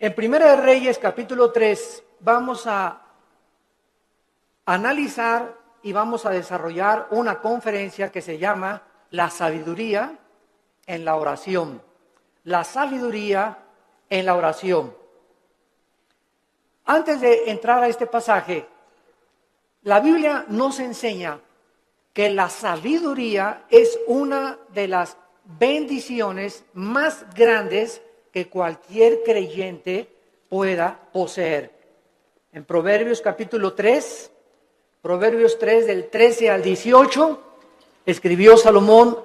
En Primera de Reyes, capítulo 3, vamos a analizar y vamos a desarrollar una conferencia que se llama La sabiduría en la oración. La sabiduría en la oración. Antes de entrar a este pasaje, la Biblia nos enseña que la sabiduría es una de las bendiciones más grandes que cualquier creyente pueda poseer. En Proverbios capítulo 3, Proverbios 3 del 13 al 18, escribió Salomón: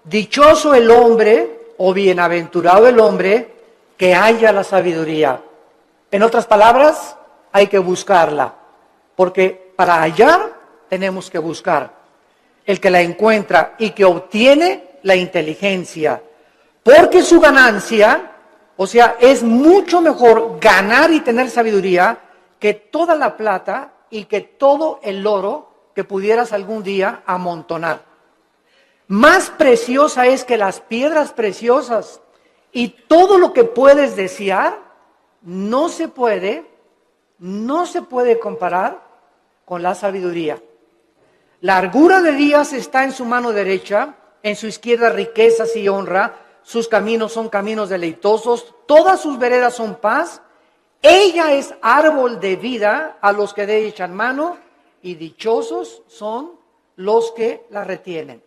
dichoso el hombre o bienaventurado el hombre que haya la sabiduría. En otras palabras, hay que buscarla, porque para hallar tenemos que buscar. El que la encuentra y que obtiene la inteligencia, porque su ganancia, o sea, es mucho mejor ganar y tener sabiduría que toda la plata y que todo el oro que pudieras algún día amontonar. Más preciosa es que las piedras preciosas, y todo lo que puedes desear no se puede comparar con la sabiduría. Largura de días está en su mano derecha, en su izquierda riquezas y honra. Sus caminos son caminos deleitosos, todas sus veredas son paz. Ella es árbol de vida a los que de ella echan mano, y dichosos son los que la retienen.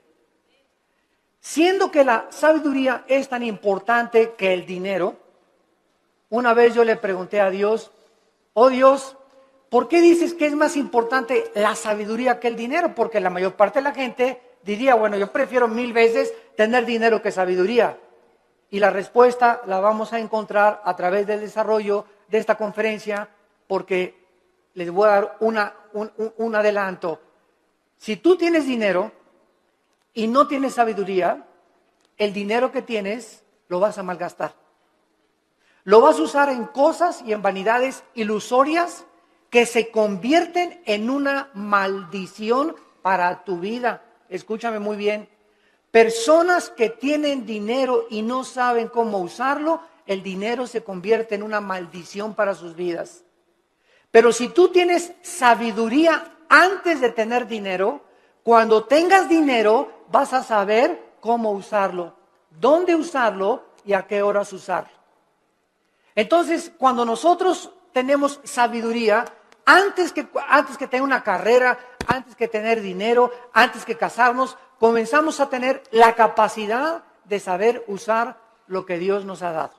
Siendo que la sabiduría es tan importante que el dinero, una vez yo le pregunté a Dios: oh Dios, ¿por qué dices que es más importante la sabiduría que el dinero? Porque la mayor parte de la gente diría: bueno, yo prefiero 1000 veces tener dinero que sabiduría. Y la respuesta la vamos a encontrar a través del desarrollo de esta conferencia, porque les voy a dar un adelanto. Si tú tienes dinero y no tienes sabiduría, el dinero que tienes lo vas a malgastar. Lo vas a usar en cosas y en vanidades ilusorias que se convierten en una maldición para tu vida. Escúchame muy bien. Personas que tienen dinero y no saben cómo usarlo, el dinero se convierte en una maldición para sus vidas. Pero si tú tienes sabiduría antes de tener dinero, cuando tengas dinero vas a saber cómo usarlo, dónde usarlo y a qué horas usarlo. Entonces, cuando nosotros tenemos sabiduría, antes que tener una carrera, antes que tener dinero, antes que casarnos, comenzamos a tener la capacidad de saber usar lo que Dios nos ha dado.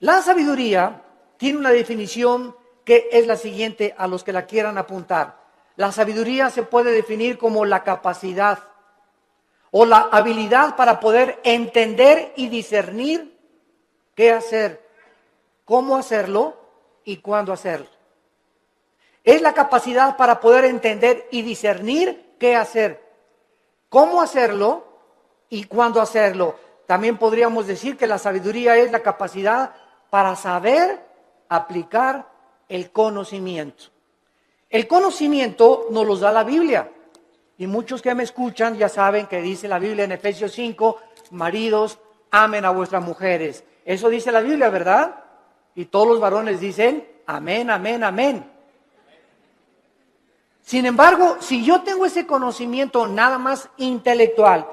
La sabiduría tiene una definición que es la siguiente a los que la quieran apuntar. La sabiduría se puede definir como la capacidad o la habilidad para poder entender y discernir qué hacer, cómo hacerlo y cuándo hacerlo. Es la capacidad para poder entender y discernir qué hacer, cómo hacerlo y cuándo hacerlo. También podríamos decir que la sabiduría es la capacidad para saber aplicar el conocimiento. El conocimiento nos lo da la Biblia. Y muchos que me escuchan ya saben que dice la Biblia en Efesios 5, maridos, amen a vuestras mujeres. Eso dice la Biblia, ¿verdad? Y todos los varones dicen, amén, amén, amén. Sin embargo, si yo tengo ese conocimiento nada más intelectual,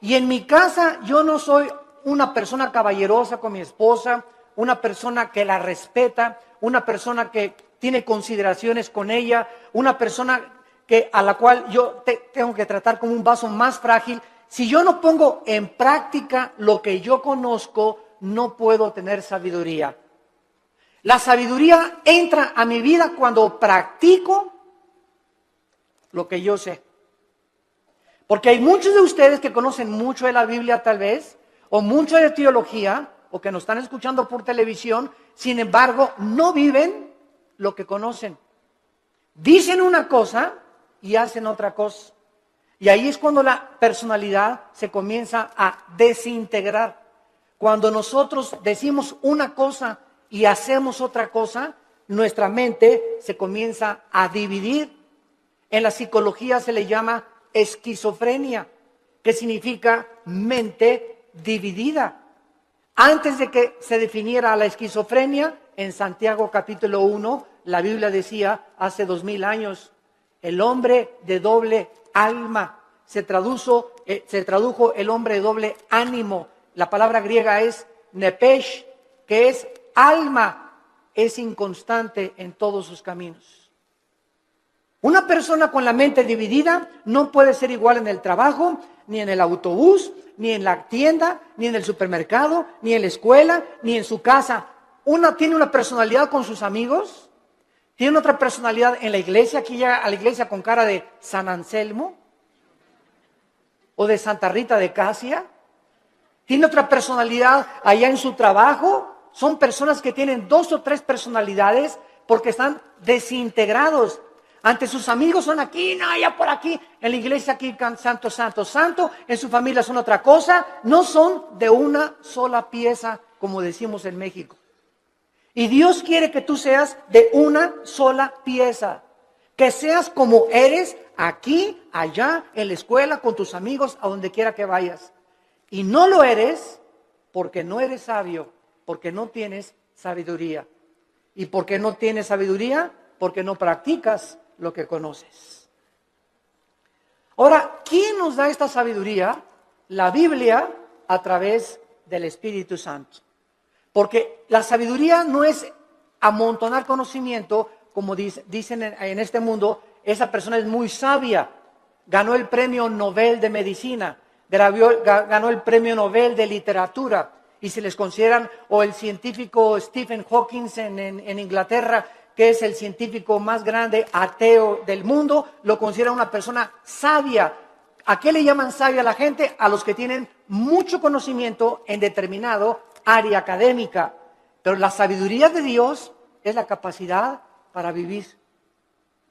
y en mi casa yo no soy una persona caballerosa con mi esposa, una persona que la respeta, una persona que tiene consideraciones con ella, una persona a la cual yo tengo que tratar como un vaso más frágil, si yo no pongo en práctica lo que yo conozco, no puedo tener sabiduría. La sabiduría entra a mi vida cuando practico lo que yo sé. Porque hay muchos de ustedes que conocen mucho de la Biblia tal vez, o mucho de teología, o que nos están escuchando por televisión, sin embargo, no viven lo que conocen. Dicen una cosa y hacen otra cosa. Y ahí es cuando la personalidad se comienza a desintegrar. Cuando nosotros decimos una cosa y hacemos otra cosa, nuestra mente se comienza a dividir. En la psicología se le llama esquizofrenia, que significa mente dividida. Antes de que se definiera la esquizofrenia, en Santiago capítulo 1, la Biblia decía hace 2000 años, el hombre de doble alma. Se tradujo el hombre de doble ánimo. La palabra griega es nepesh, que es alma, es inconstante en todos sus caminos. Una persona con la mente dividida no puede ser igual en el trabajo, ni en el autobús, ni en la tienda, ni en el supermercado, ni en la escuela, ni en su casa. Una tiene una personalidad con sus amigos, tiene otra personalidad en la iglesia, aquí llega a la iglesia con cara de San Anselmo o de Santa Rita de Casia. Tiene otra personalidad allá en su trabajo. Son personas que tienen 2 o 3 personalidades porque están desintegrados. Ante sus amigos son aquí, no, allá por aquí. En la iglesia aquí santo, santo, santo. En su familia son otra cosa. No son de una sola pieza, como decimos en México. Y Dios quiere que tú seas de una sola pieza. Que seas como eres aquí, allá, en la escuela, con tus amigos, a donde quiera que vayas. Y no lo eres porque no eres sabio, porque no tienes sabiduría. ¿Y por qué no tienes sabiduría? Porque no practicas lo que conoces. Ahora, ¿quién nos da esta sabiduría? La Biblia a través del Espíritu Santo. Porque la sabiduría no es amontonar conocimiento, como dicen en este mundo, esa persona es muy sabia, ganó el premio Nobel de Medicina, ganó el premio Nobel de Literatura, y se les consideran, o el científico Stephen Hawking en Inglaterra, que es el científico más grande ateo del mundo, lo considera una persona sabia. ¿A qué le llaman sabia a la gente? A los que tienen mucho conocimiento en determinado área académica. Pero la sabiduría de Dios es la capacidad para vivir,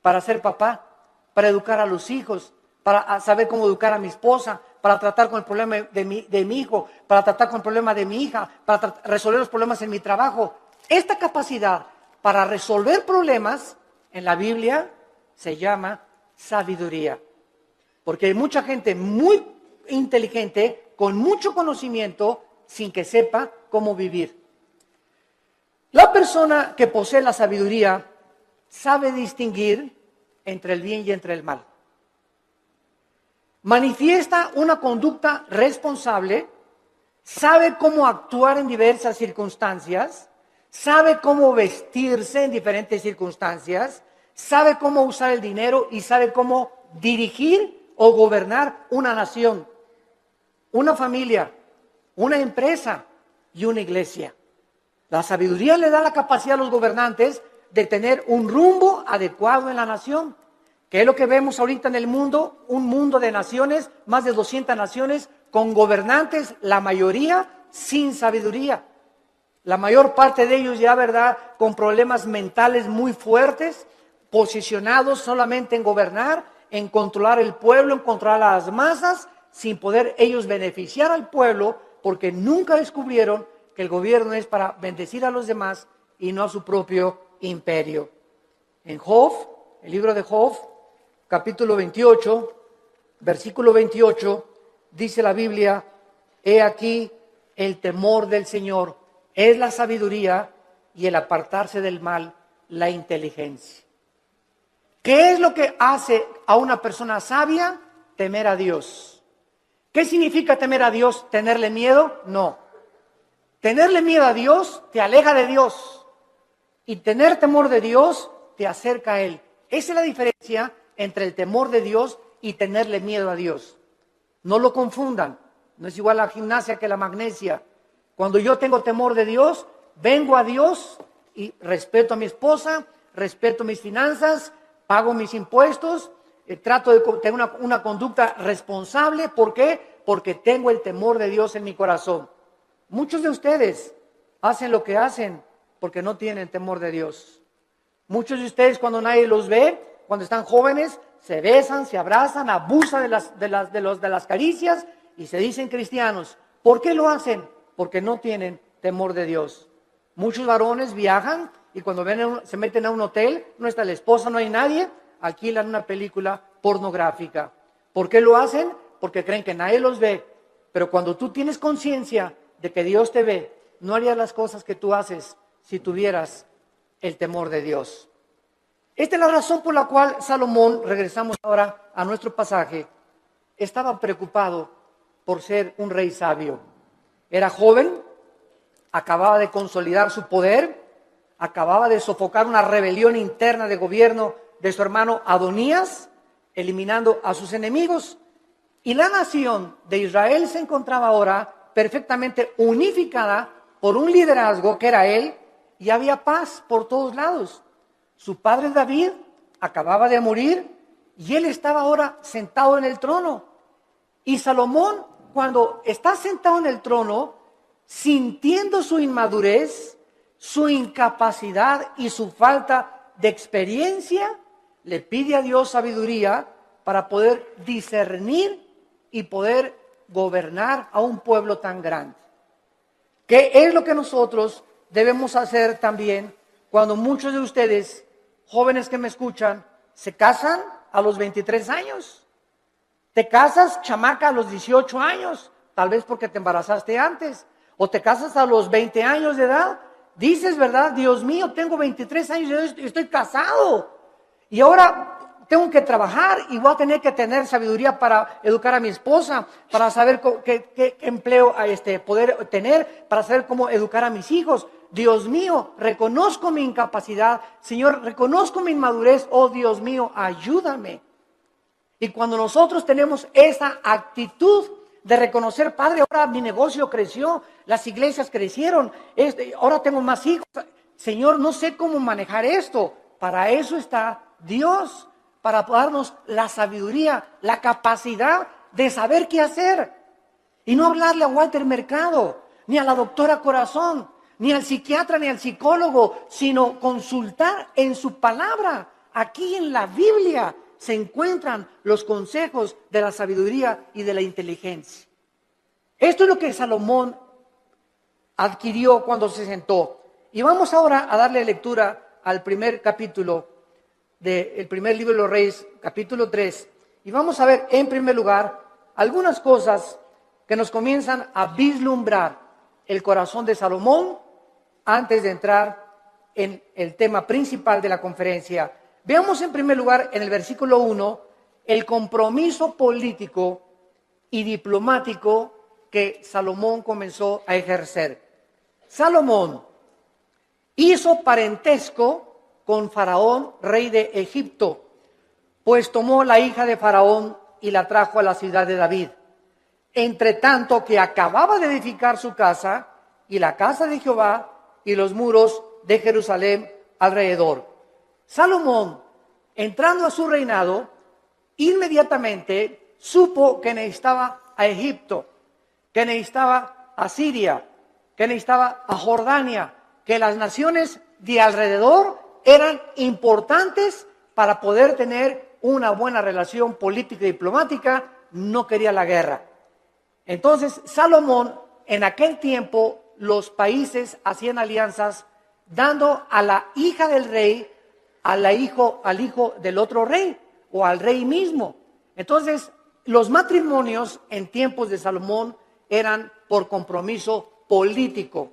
para ser papá, para educar a los hijos, para saber cómo educar a mi esposa, para tratar con el problema de mi hijo, para tratar con el problema de mi hija, para resolver los problemas en mi trabajo. Esta capacidad para resolver problemas en la Biblia se llama sabiduría. Porque hay mucha gente muy inteligente, con mucho conocimiento, sin que sepa cómo vivir. La persona que posee la sabiduría sabe distinguir entre el bien y entre el mal. Manifiesta una conducta responsable, sabe cómo actuar en diversas circunstancias, sabe cómo vestirse en diferentes circunstancias, sabe cómo usar el dinero y sabe cómo dirigir o gobernar una nación, una familia, una empresa y una iglesia. La sabiduría le da la capacidad a los gobernantes de tener un rumbo adecuado en la nación. ¿Qué es lo que vemos ahorita en el mundo? Un mundo de naciones, más de 200 naciones, con gobernantes, la mayoría sin sabiduría. La mayor parte de ellos ya, ¿verdad?, con problemas mentales muy fuertes, posicionados solamente en gobernar, en controlar el pueblo, en controlar a las masas, sin poder ellos beneficiar al pueblo, porque nunca descubrieron que el gobierno es para bendecir a los demás y no a su propio imperio. En Job, el libro de Job, capítulo 28, versículo 28, dice la Biblia: he aquí el temor del Señor es la sabiduría y el apartarse del mal, la inteligencia. ¿Qué es lo que hace a una persona sabia? Temer a Dios. ¿Qué significa temer a Dios? ¿Tenerle miedo? No. Tenerle miedo a Dios te aleja de Dios. Y tener temor de Dios te acerca a Él. Esa es la diferencia entre el temor de Dios y tenerle miedo a Dios. No lo confundan. No es igual la gimnasia que la magnesia. Cuando yo tengo temor de Dios, vengo a Dios y respeto a mi esposa, respeto mis finanzas, pago mis impuestos, trato de tener una conducta responsable. ¿Por qué? Porque tengo el temor de Dios en mi corazón. Muchos de ustedes hacen lo que hacen porque no tienen temor de Dios. Muchos de ustedes, cuando nadie los ve, cuando están jóvenes, se besan, se abrazan, abusan de las caricias y se dicen cristianos. ¿Por qué lo hacen? Porque no tienen temor de Dios. Muchos varones viajan y cuando se meten a un hotel, no está la esposa, no hay nadie, alquilan una película pornográfica. ¿Por qué lo hacen? Porque creen que nadie los ve. Pero cuando tú tienes conciencia de que Dios te ve no harías las cosas que tú haces si tuvieras el temor de Dios. Esta es la razón por la cual Salomón, regresamos ahora a nuestro pasaje, estaba preocupado por ser un rey sabio. Era joven, acababa de consolidar su poder, acababa de sofocar una rebelión interna de gobierno de su hermano Adonías, eliminando a sus enemigos. Y la nación de Israel se encontraba ahora perfectamente unificada por un liderazgo que era él, y había paz por todos lados. Su padre David acababa de morir y él estaba ahora sentado en el trono. Y Salomón, cuando está sentado en el trono, sintiendo su inmadurez, su incapacidad y su falta de experiencia, le pide a Dios sabiduría para poder discernir y poder gobernar a un pueblo tan grande. ¿Qué es lo que nosotros debemos hacer también cuando muchos de ustedes, jóvenes que me escuchan, se casan a los 23 años? Te casas, chamaca, a los 18 años, tal vez porque te embarazaste antes, o te casas a los 20 años de edad. Dices, ¿verdad? Dios mío, tengo 23 años y estoy casado. Y ahora tengo que trabajar y voy a tener que tener sabiduría para educar a mi esposa, para saber qué empleo poder tener, para saber cómo educar a mis hijos. Dios mío, reconozco mi incapacidad. Señor, reconozco mi inmadurez. Oh, Dios mío, ayúdame. Y cuando nosotros tenemos esa actitud de reconocer, Padre, ahora mi negocio creció, las iglesias crecieron, ahora tengo más hijos. Señor, no sé cómo manejar esto. Para eso está Dios, para darnos la sabiduría, la capacidad de saber qué hacer. Y no hablarle a Walter Mercado, ni a la doctora Corazón, ni al psiquiatra, ni al psicólogo, sino consultar en su palabra. Aquí en la Biblia se encuentran los consejos de la sabiduría y de la inteligencia. Esto es lo que Salomón adquirió cuando se sentó. Y vamos ahora a darle lectura al primer capítulo del primer libro de los Reyes, capítulo 3. Y vamos a ver en primer lugar algunas cosas que nos comienzan a vislumbrar el corazón de Salomón antes de entrar en el tema principal de la conferencia. Veamos en primer lugar en el versículo 1 el compromiso político y diplomático que Salomón comenzó a ejercer. Salomón hizo parentesco con Faraón, rey de Egipto, pues tomó la hija de Faraón y la trajo a la ciudad de David. Entre tanto que acababa de edificar su casa y la casa de Jehová y los muros de Jerusalén alrededor. Salomón, entrando a su reinado, inmediatamente supo que necesitaba a Egipto, que necesitaba a Siria, que necesitaba a Jordania, que las naciones de alrededor eran importantes para poder tener una buena relación política y diplomática. No quería la guerra. Entonces, Salomón, en aquel tiempo, los países hacían alianzas dando a la hija del rey al hijo del otro rey o al rey mismo. Entonces, los matrimonios en tiempos de Salomón eran por compromiso político.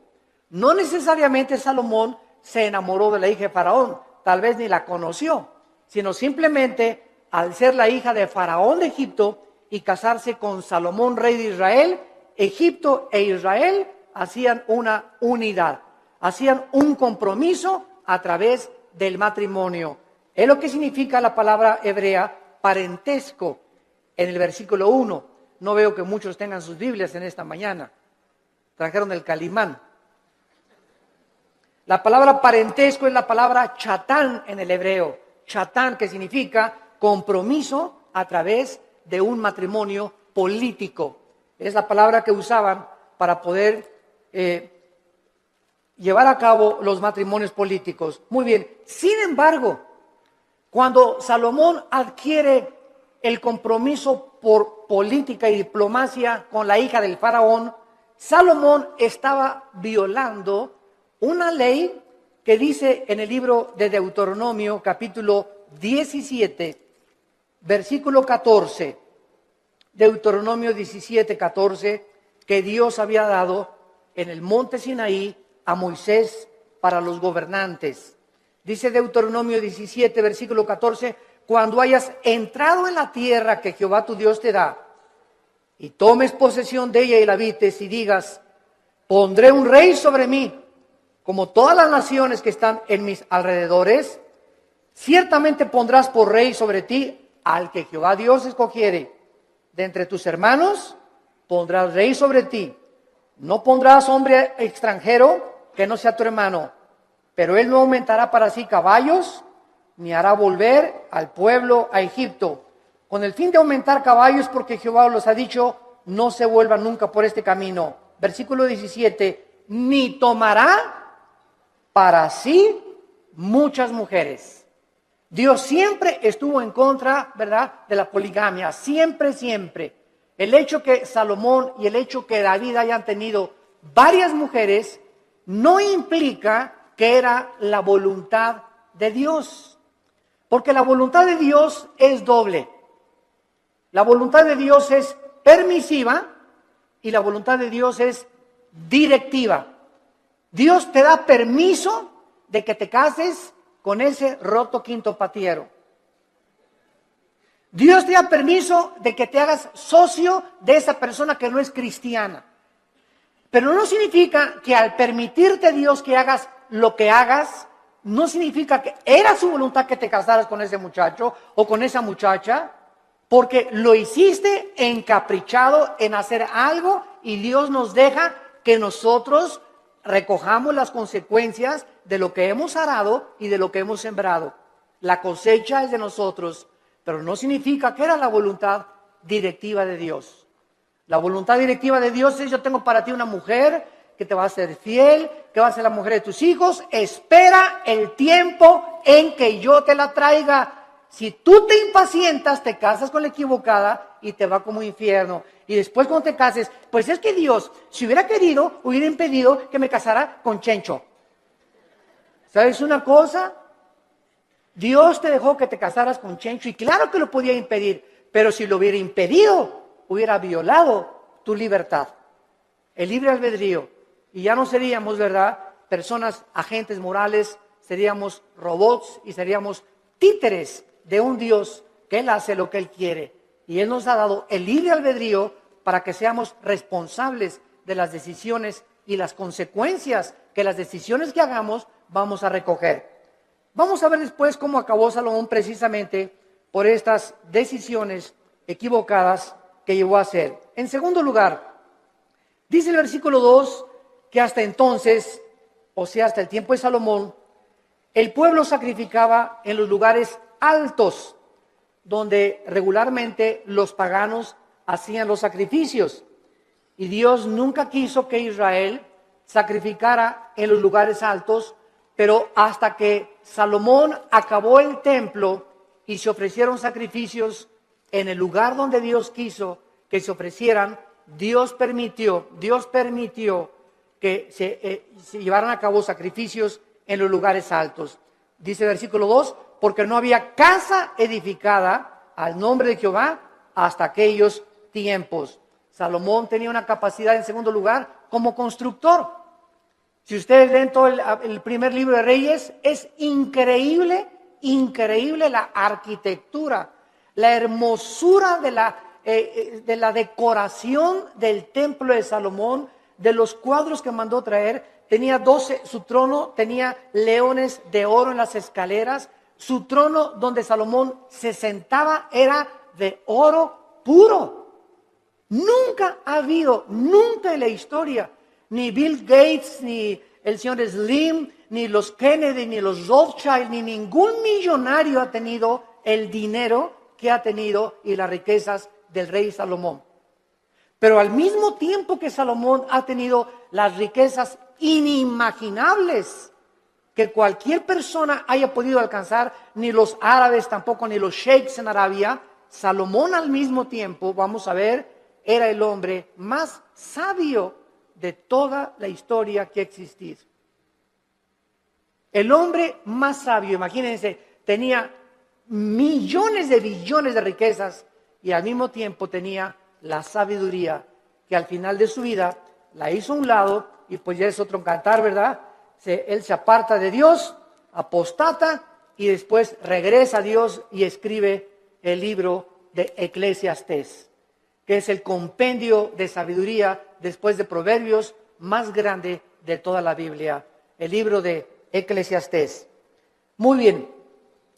No necesariamente Salomón se enamoró de la hija de Faraón, tal vez ni la conoció, sino simplemente al ser la hija de Faraón de Egipto y casarse con Salomón, rey de Israel, Egipto e Israel hacían una unidad, hacían un compromiso a través del matrimonio. Es lo que significa la palabra hebrea parentesco en el versículo 1. No veo que muchos tengan sus Biblias en esta mañana. Trajeron el Calimán. La palabra parentesco es la palabra chatán en el hebreo. Chatán, que significa compromiso a través de un matrimonio político. Es la palabra que usaban para poder llevar a cabo los matrimonios políticos. Muy bien. Sin embargo, cuando Salomón adquiere el compromiso por política y diplomacia con la hija del faraón, Salomón estaba violando una ley que dice en el libro de Deuteronomio, capítulo 17, versículo 14. Deuteronomio 17, 14, que Dios había dado en el monte Sinaí a Moisés para los gobernantes. Dice Deuteronomio 17, versículo 14, cuando hayas entrado en la tierra que Jehová tu Dios te da, y tomes posesión de ella y la habites, y digas, pondré un rey sobre mí, como todas las naciones que están en mis alrededores, ciertamente pondrás por rey sobre ti al que Jehová Dios escogiere. De entre tus hermanos pondrás rey sobre ti. No pondrás hombre extranjero que no sea tu hermano, pero él no aumentará para sí caballos, ni hará volver al pueblo a Egipto, con el fin de aumentar caballos, porque Jehová los ha dicho, no se vuelvan nunca por este camino. Versículo 17, ni tomará para sí muchas mujeres. Dios siempre estuvo en contra, ¿verdad?, de la poligamia, siempre, siempre. El hecho que Salomón y el hecho que David hayan tenido varias mujeres no implica que era la voluntad de Dios, porque la voluntad de Dios es doble. La voluntad de Dios es permisiva y la voluntad de Dios es directiva. Dios te da permiso de que te cases con ese roto quinto patiero. Dios te da permiso de que te hagas socio de esa persona que no es cristiana. Pero no significa que al permitirte Dios que hagas lo que hagas, no significa que era su voluntad que te casaras con ese muchacho o con esa muchacha, porque lo hiciste encaprichado en hacer algo y Dios nos deja que nosotros recojamos las consecuencias de lo que hemos arado y de lo que hemos sembrado. La cosecha es de nosotros, pero no significa que era la voluntad directiva de Dios. La voluntad directiva de Dios es: yo tengo para ti una mujer que te va a ser fiel, que va a ser la mujer de tus hijos. Espera el tiempo en que yo te la traiga. Si tú te impacientas, te casas con la equivocada y te va como infierno. Y después cuando te cases, pues es que Dios, si hubiera querido, hubiera impedido que me casara con Chencho. ¿Sabes una cosa? Dios te dejó que te casaras con Chencho y claro que lo podía impedir, pero si lo hubiera impedido, hubiera violado tu libertad, el libre albedrío. Y ya no seríamos, ¿verdad?, personas, agentes morales, seríamos robots y seríamos títeres de un Dios que Él hace lo que Él quiere. Y Él nos ha dado el libre albedrío para que seamos responsables de las decisiones y las consecuencias que las decisiones que hagamos vamos a recoger. Vamos a ver después cómo acabó Salomón precisamente por estas decisiones equivocadas que llevó a hacer. En segundo lugar, dice el versículo 2 que hasta entonces, o sea, hasta el tiempo de Salomón, el pueblo sacrificaba en los lugares altos, donde regularmente los paganos hacían los sacrificios. Y Dios nunca quiso que Israel sacrificara en los lugares altos, pero hasta que Salomón acabó el templo y se ofrecieron sacrificios en el lugar donde Dios quiso que se ofrecieran, Dios permitió que se llevaran a cabo sacrificios en los lugares altos. Dice el versículo 2, porque no había casa edificada al nombre de Jehová hasta aquellos tiempos. Salomón tenía una capacidad, en segundo lugar, como constructor. Si ustedes leen todo el primer libro de Reyes, es increíble la arquitectura, la hermosura de la decoración del templo de Salomón, de los cuadros que mandó traer. Tenía 12, su trono tenía leones de oro en las escaleras. Su trono donde Salomón se sentaba era de oro puro. Nunca ha habido, nunca en la historia, ni Bill Gates, ni el señor Slim, ni los Kennedy, ni los Rothschild, ni ningún millonario ha tenido el dinero que ha tenido y las riquezas del rey Salomón. Pero al mismo tiempo que Salomón ha tenido las riquezas inimaginables que cualquier persona haya podido alcanzar, ni los árabes tampoco, ni los sheiks en Arabia, Salomón al mismo tiempo, vamos a ver, era el hombre más sabio de toda la historia que ha existido. El hombre más sabio, imagínense, tenía millones de billones de riquezas y al mismo tiempo tenía la sabiduría que al final de su vida la hizo a un lado y pues ya es otro cantar, ¿verdad? Él se aparta de Dios, apostata y después regresa a Dios y escribe el libro de Eclesiastés, que es el compendio de sabiduría después de Proverbios más grande de toda la Biblia, el libro de Eclesiastés. Muy bien,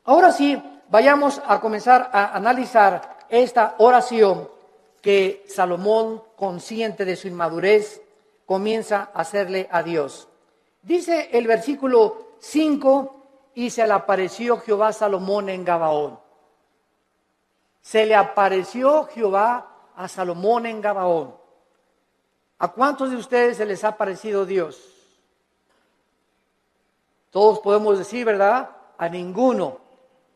ahora sí, vayamos a comenzar a analizar esta oración que Salomón, consciente de su inmadurez, comienza a hacerle a Dios. Dice el versículo 5, y se le apareció Jehová a Salomón en Gabaón. Se le apareció Jehová a Salomón en Gabaón. ¿A cuántos de ustedes se les ha aparecido Dios? Todos podemos decir, ¿verdad? A ninguno.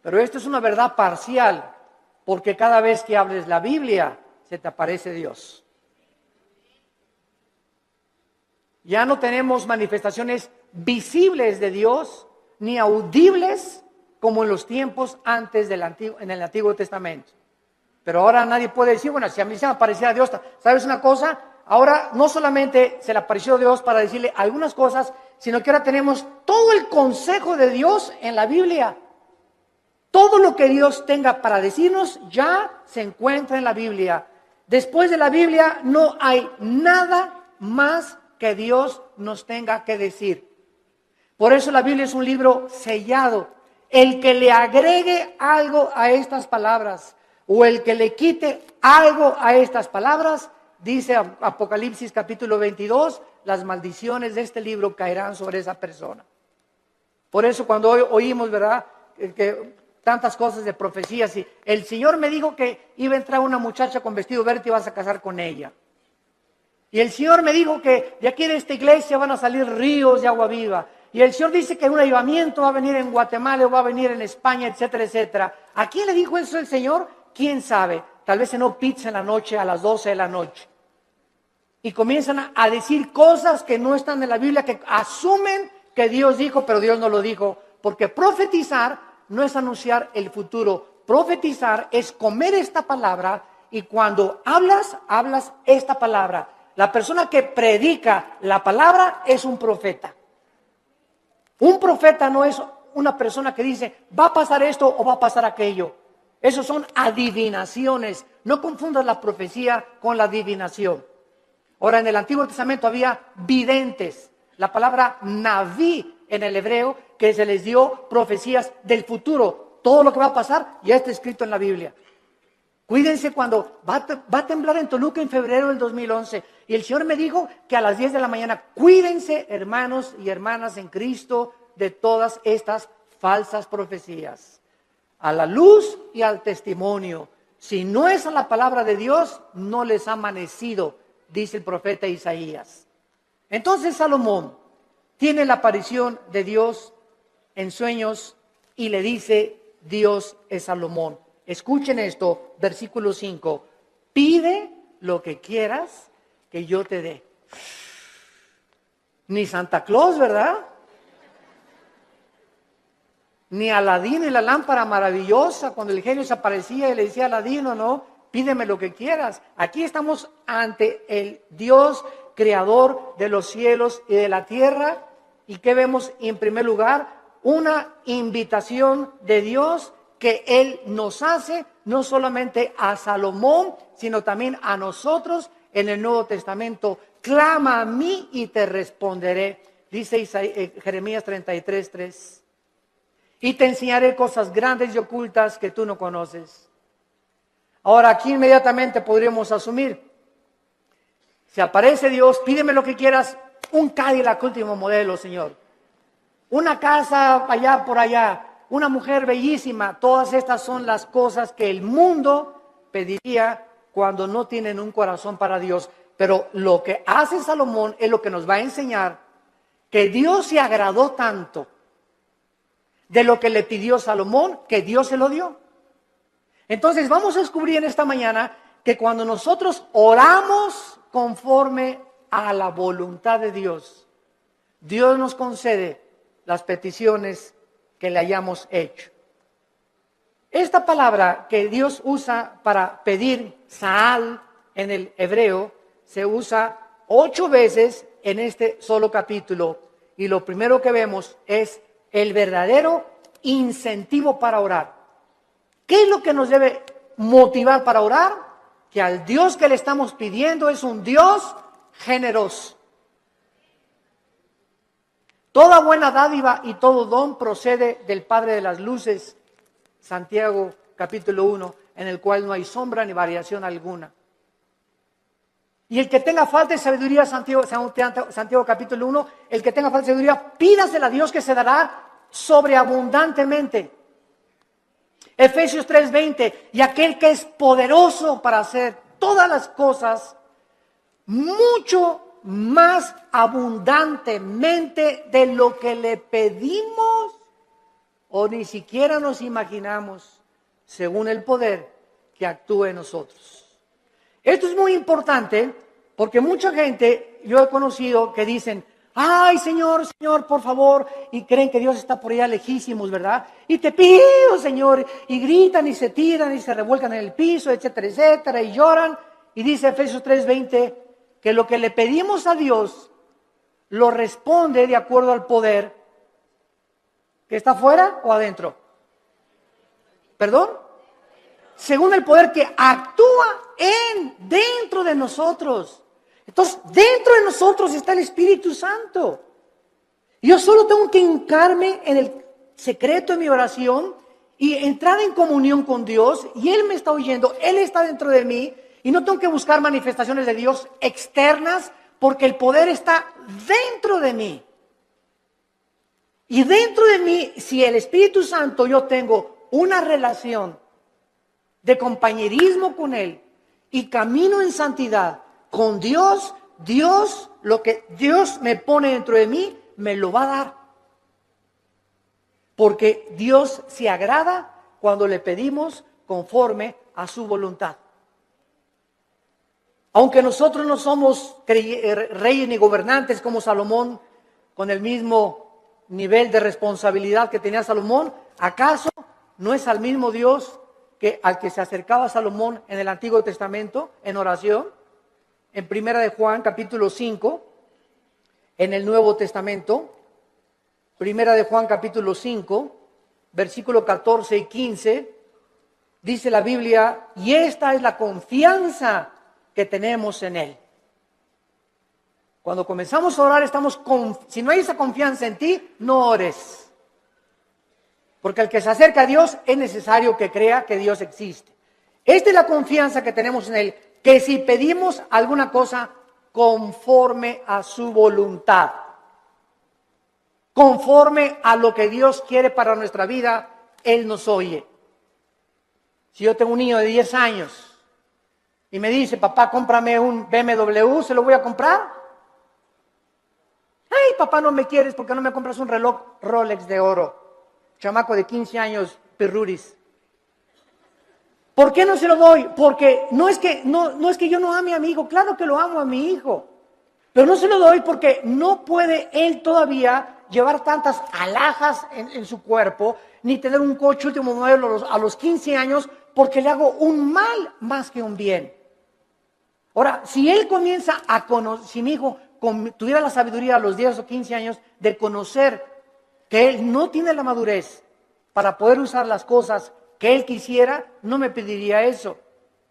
Pero esto es una verdad parcial, porque cada vez que hables la Biblia, se te aparece Dios. Ya no tenemos manifestaciones visibles de Dios, ni audibles como en los tiempos antes en el Antiguo Testamento. Pero ahora nadie puede decir, bueno, si a mí se me aparecía Dios, ¿sabes una cosa? Ahora no solamente se le apareció Dios para decirle algunas cosas, sino que ahora tenemos todo el consejo de Dios en la Biblia. Todo lo que Dios tenga para decirnos ya se encuentra en la Biblia. Después de la Biblia no hay nada más que Dios nos tenga que decir. Por eso la Biblia es un libro sellado. El que le agregue algo a estas palabras o el que le quite algo a estas palabras, dice Apocalipsis capítulo 22, las maldiciones de este libro caerán sobre esa persona. Por eso cuando hoy oímos, ¿verdad?, que tantas cosas de profecías, y el Señor me dijo que iba a entrar una muchacha con vestido verde y vas a casar con ella. Y el Señor me dijo que de aquí de esta iglesia van a salir ríos de agua viva. Y el Señor dice que un avivamiento va a venir en Guatemala, o va a venir en España, etcétera, etcétera. ¿A quién le dijo eso el Señor? ¿Quién sabe? Tal vez cenó pizza en la noche a las 12 de la noche. Y comienzan a decir cosas que no están en la Biblia, que asumen que Dios dijo, pero Dios no lo dijo. Porque profetizar no es anunciar el futuro. Profetizar es comer esta palabra, y cuando hablas esta palabra. La persona que predica la palabra es un profeta. Un profeta no es una persona que dice, va a pasar esto o va a pasar aquello. Esos son adivinaciones. No confundas la profecía con la adivinación. Ahora, en el Antiguo Testamento había videntes. La palabra naví en el hebreo, que se les dio profecías del futuro. Todo lo que va a pasar ya está escrito en la Biblia. Cuídense cuando va a temblar en Toluca en febrero del 2011. Y el Señor me dijo que a las 10 de la mañana, cuídense, hermanos y hermanas en Cristo, de todas estas falsas profecías. A la luz y al testimonio. Si no es a la palabra de Dios, no les ha amanecido, dice el profeta Isaías. Entonces Salomón tiene la aparición de Dios en sueños y le dice, Dios es Salomón. Escuchen esto, versículo 5. Pide lo que quieras que yo te dé. Ni Santa Claus, ¿verdad? Ni Aladín y la lámpara maravillosa, cuando el genio se aparecía y le decía a Aladino, no, pídeme lo que quieras. Aquí estamos ante el Dios creador de los cielos y de la tierra. ¿Y qué vemos en primer lugar? Una invitación de Dios que Él nos hace, no solamente a Salomón, sino también a nosotros en el Nuevo Testamento. Clama a mí y te responderé, dice Jeremías 33:3. Y te enseñaré cosas grandes y ocultas que tú no conoces. Ahora, aquí inmediatamente podríamos asumir, si aparece Dios, pídeme lo que quieras, un Cadillac último modelo, Señor. Una casa allá por allá. Una mujer bellísima. Todas estas son las cosas que el mundo pediría cuando no tienen un corazón para Dios. Pero lo que hace Salomón es lo que nos va a enseñar, que Dios se agradó tanto de lo que le pidió Salomón, que Dios se lo dio. Entonces vamos a descubrir en esta mañana que cuando nosotros oramos conforme a la voluntad de Dios, Dios nos concede las peticiones que le hayamos hecho. Esta palabra que Dios usa para pedir, Saal, en el hebreo, se usa 8 veces en este solo capítulo. Y lo primero que vemos es el verdadero incentivo para orar. ¿Qué es lo que nos debe motivar para orar? Que al Dios que le estamos pidiendo es un Dios generoso. Toda buena dádiva y todo don procede del Padre de las luces, Santiago capítulo 1, en el cual no hay sombra ni variación alguna. Y el que tenga falta de sabiduría, Santiago capítulo 1, el que tenga falta de sabiduría, pídasela a Dios que se dará sobreabundantemente. Efesios 3:20, y aquel que es poderoso para hacer todas las cosas mucho más abundantemente de lo que le pedimos o ni siquiera nos imaginamos, según el poder que actúa en nosotros. Esto es muy importante porque mucha gente, yo he conocido que dicen, ay Señor, Señor, por favor, y creen que Dios está por allá lejísimos, ¿verdad? Y te pido, Señor, y gritan y se tiran y se revuelcan en el piso, etcétera, etcétera, y lloran. Y dice Efesios 3:20 que lo que le pedimos a Dios lo responde de acuerdo al poder que está afuera o adentro. ¿Perdón? Según el poder que actúa dentro de nosotros. Entonces, dentro de nosotros está el Espíritu Santo. Yo solo tengo que hincarme en el secreto de mi oración y entrar en comunión con Dios, y Él me está oyendo, Él está dentro de mí, y no tengo que buscar manifestaciones de Dios externas, porque el poder está dentro de mí. Y dentro de mí, si el Espíritu Santo, yo tengo una relación de compañerismo con Él y camino en santidad con Dios, lo que Dios me pone dentro de mí, me lo va a dar. Porque Dios se agrada cuando le pedimos conforme a su voluntad. Aunque nosotros no somos reyes ni gobernantes como Salomón, con el mismo nivel de responsabilidad que tenía Salomón, ¿acaso no es al mismo Dios que al que se acercaba Salomón en el Antiguo Testamento en oración? En Primera de Juan capítulo 5, en el Nuevo Testamento, Primera de Juan capítulo 5, versículo 14 y 15, dice la Biblia, y esta es la confianza que tenemos en Él. Cuando comenzamos a orar, si no hay esa confianza en ti, no ores. Porque el que se acerca a Dios es necesario que crea que Dios existe. Esta es la confianza que tenemos en Él, que si pedimos alguna cosa conforme a su voluntad, conforme a lo que Dios quiere para nuestra vida, Él nos oye. Si yo tengo un niño de 10 años y me dice, papá, cómprame un BMW, ¿se lo voy a comprar? Ay, papá, no me quieres porque no me compras un reloj Rolex de oro. Chamaco de 15 años, pirruris. ¿Por qué no se lo doy? Porque no es que yo no ame a mi hijo, claro que lo amo a mi hijo. Pero no se lo doy porque no puede él todavía llevar tantas alhajas en su cuerpo, ni tener un coche último modelo a los 15 años, porque le hago un mal más que un bien. Ahora, si él comienza a conocer, si mi hijo tuviera la sabiduría a los 10 o 15 años de conocer que él no tiene la madurez para poder usar las cosas que él quisiera, no me pediría eso.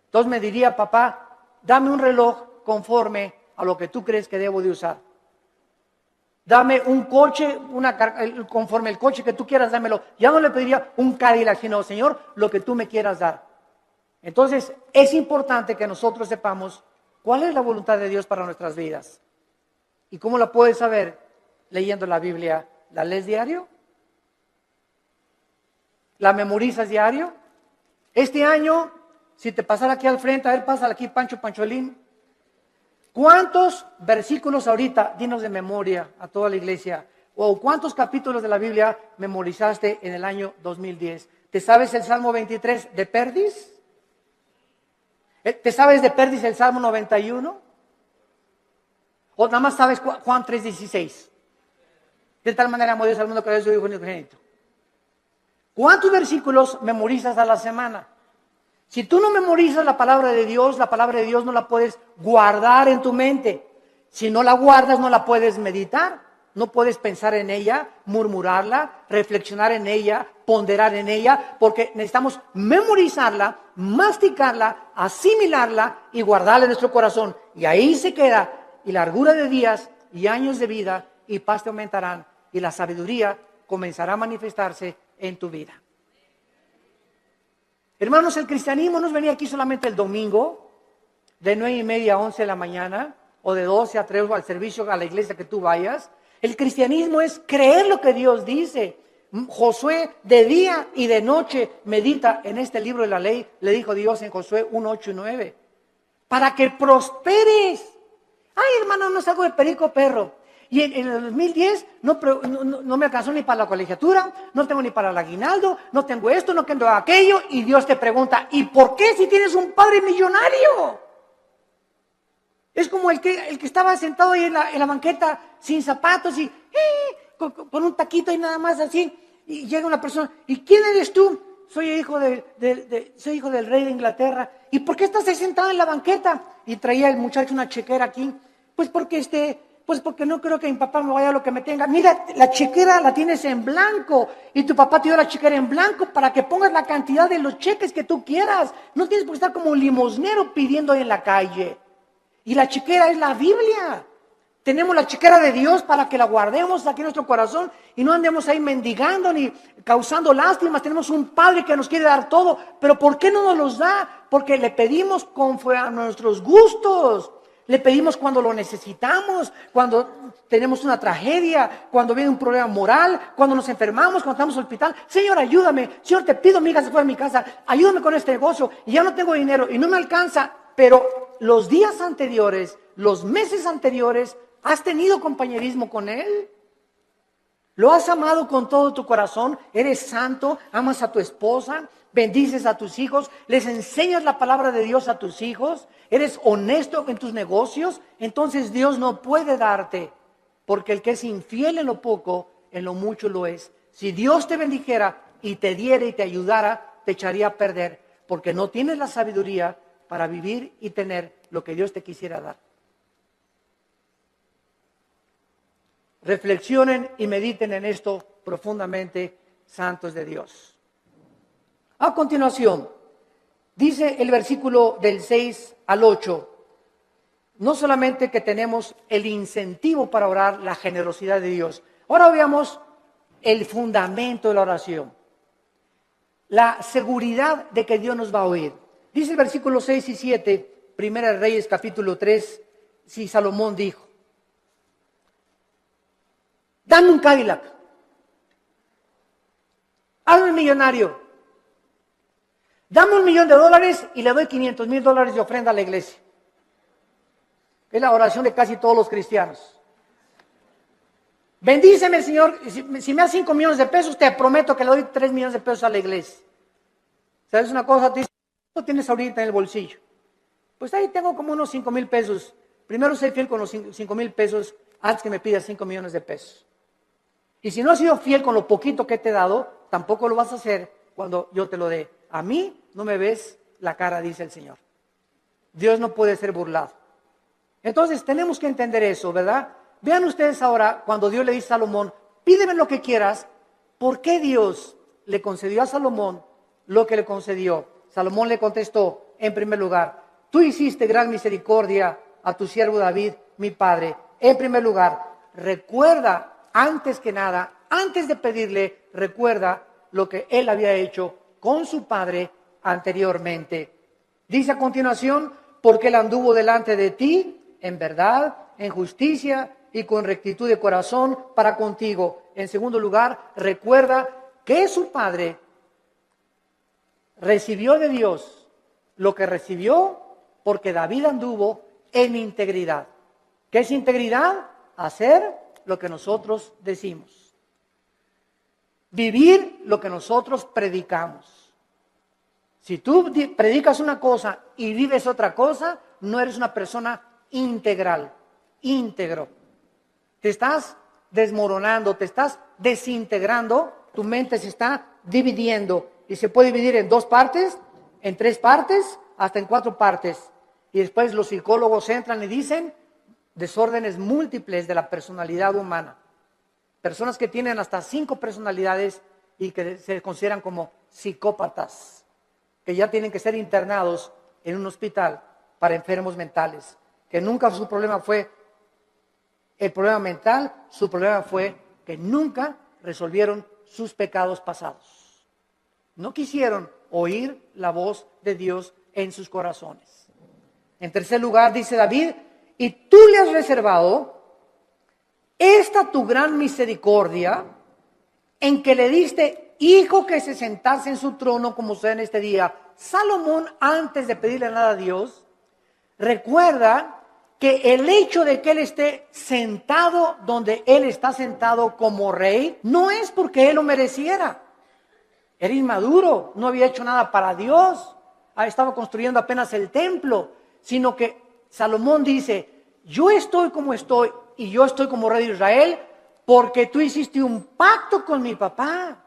Entonces me diría, papá, dame un reloj conforme a lo que tú crees que debo de usar. Dame un coche, conforme el coche que tú quieras, dámelo. Ya no le pediría un Cadillac, sino, Señor, lo que tú me quieras dar. Entonces, es importante que nosotros sepamos cuál es la voluntad de Dios para nuestras vidas. ¿Y cómo la puedes saber? Leyendo la Biblia. ¿La lees diario? ¿La memorizas diario? Este año, si te pasara aquí al frente, a ver, pásala aquí, Pancholín. ¿Cuántos versículos ahorita, dinos de memoria a toda la iglesia, o cuántos capítulos de la Biblia memorizaste en el año 2010? ¿Te sabes el Salmo 23 de Perdis? ¿Te sabes de Perdis el Salmo 91? ¿O nada más sabes Juan 3:16? De tal manera amó Dios al mundo que dio su Hijo unigénito. ¿Cuántos versículos memorizas a la semana? Si tú no memorizas la palabra de Dios no la puedes guardar en tu mente. Si no la guardas, no la puedes meditar. No puedes pensar en ella, murmurarla, reflexionar en ella, ponderar en ella, porque necesitamos memorizarla, masticarla, asimilarla y guardarla en nuestro corazón. Y ahí se queda, y largura de días y años de vida y paz te aumentarán, y la sabiduría comenzará a manifestarse en tu vida. Hermanos, el cristianismo no es venir aquí solamente el domingo, de 9:30 a 11 de la mañana, o de 12 a 3 o al servicio a la iglesia que tú vayas. El cristianismo es creer lo que Dios dice. Josué de día y de noche medita en este libro de la ley, le dijo Dios en Josué 1:8 y 9, para que prosperes. Ay, hermano, no salgo de perico perro. Y en el 2010 no me alcanzó ni para la colegiatura, no tengo ni para el aguinaldo, no tengo esto, no tengo aquello. Y Dios te pregunta, ¿y por qué si tienes un padre millonario? Es como el que estaba sentado ahí en la banqueta sin zapatos y con un taquito y nada más así. Y llega una persona, ¿y quién eres tú? Soy hijo del rey de Inglaterra. ¿Y por qué estás ahí sentado en la banqueta? Y traía el muchacho una chequera aquí. Pues porque no creo que mi papá me vaya a lo que me tenga. Mira, la chequera la tienes en blanco y tu papá te dio la chequera en blanco para que pongas la cantidad de los cheques que tú quieras. No tienes por qué estar como un limosnero pidiendo ahí en la calle. Y la chequera es la Biblia. Tenemos la chequera de Dios para que la guardemos aquí en nuestro corazón y no andemos ahí mendigando ni causando lástimas. Tenemos un Padre que nos quiere dar todo, pero ¿por qué no nos los da? Porque le pedimos conforme a nuestros gustos. Le pedimos cuando lo necesitamos, cuando tenemos una tragedia, cuando viene un problema moral, cuando nos enfermamos, cuando estamos en el hospital. Señor, ayúdame. Señor, te pido, mi hija se fue de mi casa. Ayúdame con este negocio y ya no tengo dinero y no me alcanza. Pero los días anteriores, los meses anteriores, ¿has tenido compañerismo con Él? ¿Lo has amado con todo tu corazón? ¿Eres santo? ¿Amas a tu esposa? ¿Bendices a tus hijos? ¿Les enseñas la palabra de Dios a tus hijos? ¿Eres honesto en tus negocios? Entonces Dios no puede darte, porque el que es infiel en lo poco, en lo mucho lo es. Si Dios te bendijera y te diera y te ayudara, te echaría a perder, porque no tienes la sabiduría para vivir y tener lo que Dios te quisiera dar. Reflexionen y mediten en esto profundamente, santos de Dios. A continuación, dice el versículo del 6 al 8, no solamente que tenemos el incentivo para orar, la generosidad de Dios. Ahora veamos el fundamento de la oración, la seguridad de que Dios nos va a oír. Dice el versículo 6 y 7, Primera de Reyes capítulo 3, si Salomón dijo, dame un Cadillac, hazme millonario, dame $1,000,000 y le doy $500,000 de ofrenda a la iglesia. Es la oración de casi todos los cristianos. Bendíceme, Señor, si me das 5 millones de pesos, te prometo que le doy 3 millones de pesos a la iglesia. ¿Sabes una cosa? ¿Cuánto tienes ahorita en el bolsillo? Pues ahí tengo como unos 5,000 pesos. Primero sé fiel con los 5,000 pesos antes que me pidas 5 millones de pesos. Y si no has sido fiel con lo poquito que te he dado, tampoco lo vas a hacer cuando yo te lo dé. A mí no me ves la cara, dice el Señor. Dios no puede ser burlado. Entonces tenemos que entender eso, ¿verdad? Vean ustedes ahora cuando Dios le dice a Salomón, pídeme lo que quieras. ¿Por qué Dios le concedió a Salomón lo que le concedió? Salomón le contestó, en primer lugar, tú hiciste gran misericordia a tu siervo David, mi padre. En primer lugar, recuerda, antes que nada, antes de pedirle, recuerda lo que él había hecho con su padre anteriormente. Dice a continuación, porque él anduvo delante de ti en verdad, en justicia y con rectitud de corazón para contigo. En segundo lugar, recuerda que su padre recibió de Dios lo que recibió porque David anduvo en integridad. ¿Qué es integridad? Hacer lo que nosotros decimos. Vivir lo que nosotros predicamos. Si tú predicas una cosa y vives otra cosa, no eres una persona integral, íntegro. Te estás desmoronando, te estás desintegrando, tu mente se está dividiendo y se puede dividir en 2 partes, en 3 partes, hasta en 4 partes. Y después los psicólogos entran y dicen, desórdenes múltiples de la personalidad humana. Personas que tienen hasta 5 personalidades y que se consideran como psicópatas, que ya tienen que ser internados en un hospital para enfermos mentales, que nunca su problema fue el problema mental, su problema fue que nunca resolvieron sus pecados pasados. No quisieron oír la voz de Dios en sus corazones. En tercer lugar, dice David, y tú le has reservado esta tu gran misericordia en que le diste hijo que se sentase en su trono como sucede en este día. Salomón, antes de pedirle nada a Dios, recuerda que el hecho de que él esté sentado donde él está sentado como rey, no es porque él lo mereciera. Era inmaduro, no había hecho nada para Dios, estaba construyendo apenas el templo, sino que Salomón dice, yo estoy como estoy y yo estoy como rey de Israel porque tú hiciste un pacto con mi papá.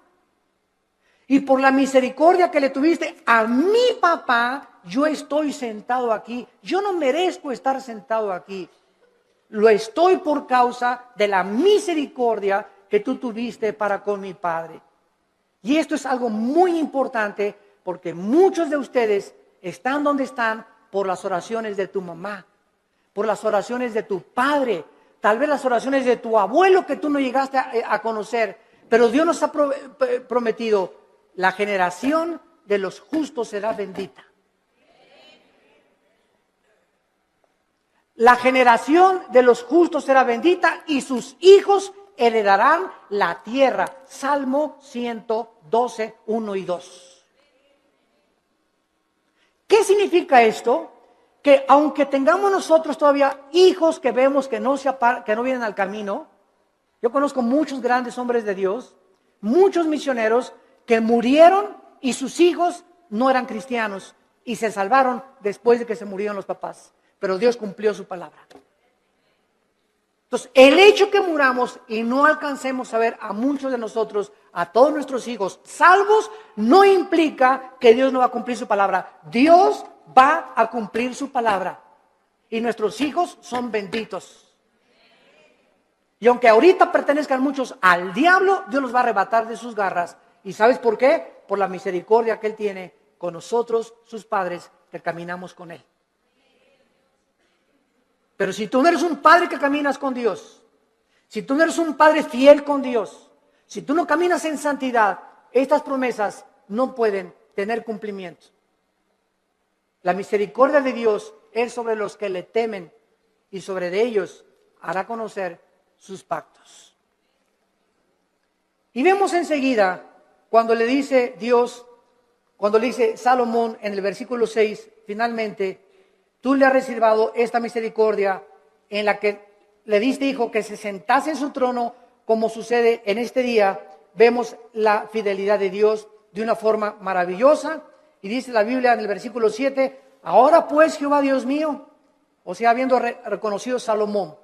Y por la misericordia que le tuviste a mi papá, yo estoy sentado aquí. Yo no merezco estar sentado aquí. Lo estoy por causa de la misericordia que tú tuviste para con mi padre. Y esto es algo muy importante porque muchos de ustedes están donde están por las oraciones de tu mamá, por las oraciones de tu padre, tal vez las oraciones de tu abuelo que tú no llegaste a conocer. Pero Dios nos ha prometido, la generación de los justos será bendita. La generación de los justos será bendita y sus hijos heredarán la tierra. Salmo 112, 1 y 2. ¿Qué significa esto? Que aunque tengamos nosotros todavía hijos que vemos que no vienen al camino, yo conozco muchos grandes hombres de Dios, muchos misioneros que murieron y sus hijos no eran cristianos y se salvaron después de que se murieron los papás. Pero Dios cumplió su palabra. Entonces, el hecho que muramos y no alcancemos a ver a muchos de nosotros, a todos nuestros hijos salvos, no implica que Dios no va a cumplir su palabra. Dios va a cumplir su palabra. Y nuestros hijos son benditos. Y aunque ahorita pertenezcan muchos al diablo, Dios los va a arrebatar de sus garras. ¿Y sabes por qué? Por la misericordia que Él tiene con nosotros, sus padres, que caminamos con Él. Pero si tú no eres un padre que caminas con Dios, si tú no eres un padre fiel con Dios, si tú no caminas en santidad, estas promesas no pueden tener cumplimiento. La misericordia de Dios es sobre los que le temen y sobre de ellos hará conocer sus pactos. Y vemos enseguida cuando le dice Dios, cuando le dice Salomón en el versículo 6, finalmente, tú le has reservado esta misericordia en la que le diste hijo que se sentase en su trono, como sucede en este día. Vemos la fidelidad de Dios de una forma maravillosa. Y dice la Biblia en el versículo 7, ahora pues Jehová Dios mío, o sea, habiendo reconocido Salomón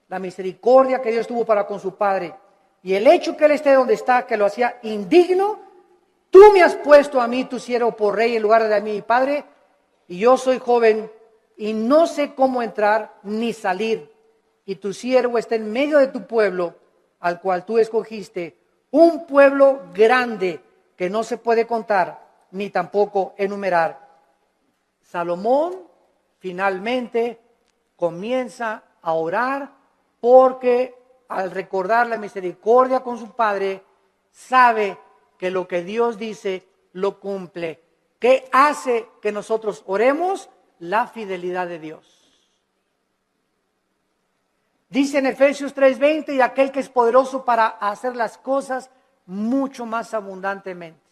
la misericordia que Dios tuvo para con su padre y el hecho que él esté donde está, que lo hacía indigno, tú me has puesto a mí, tu siervo, por rey en lugar de a mi padre, y yo soy joven y no sé cómo entrar ni salir, y tu siervo está en medio de tu pueblo, al cual tú escogiste, un pueblo grande que no se puede contar ni tampoco enumerar. Salomón finalmente comienza a orar porque al recordar la misericordia con su padre, sabe que lo que Dios dice lo cumple. ¿Qué hace que nosotros oremos? La fidelidad de Dios. Dice en Efesios 3:20, y aquel que es poderoso para hacer las cosas mucho más abundantemente.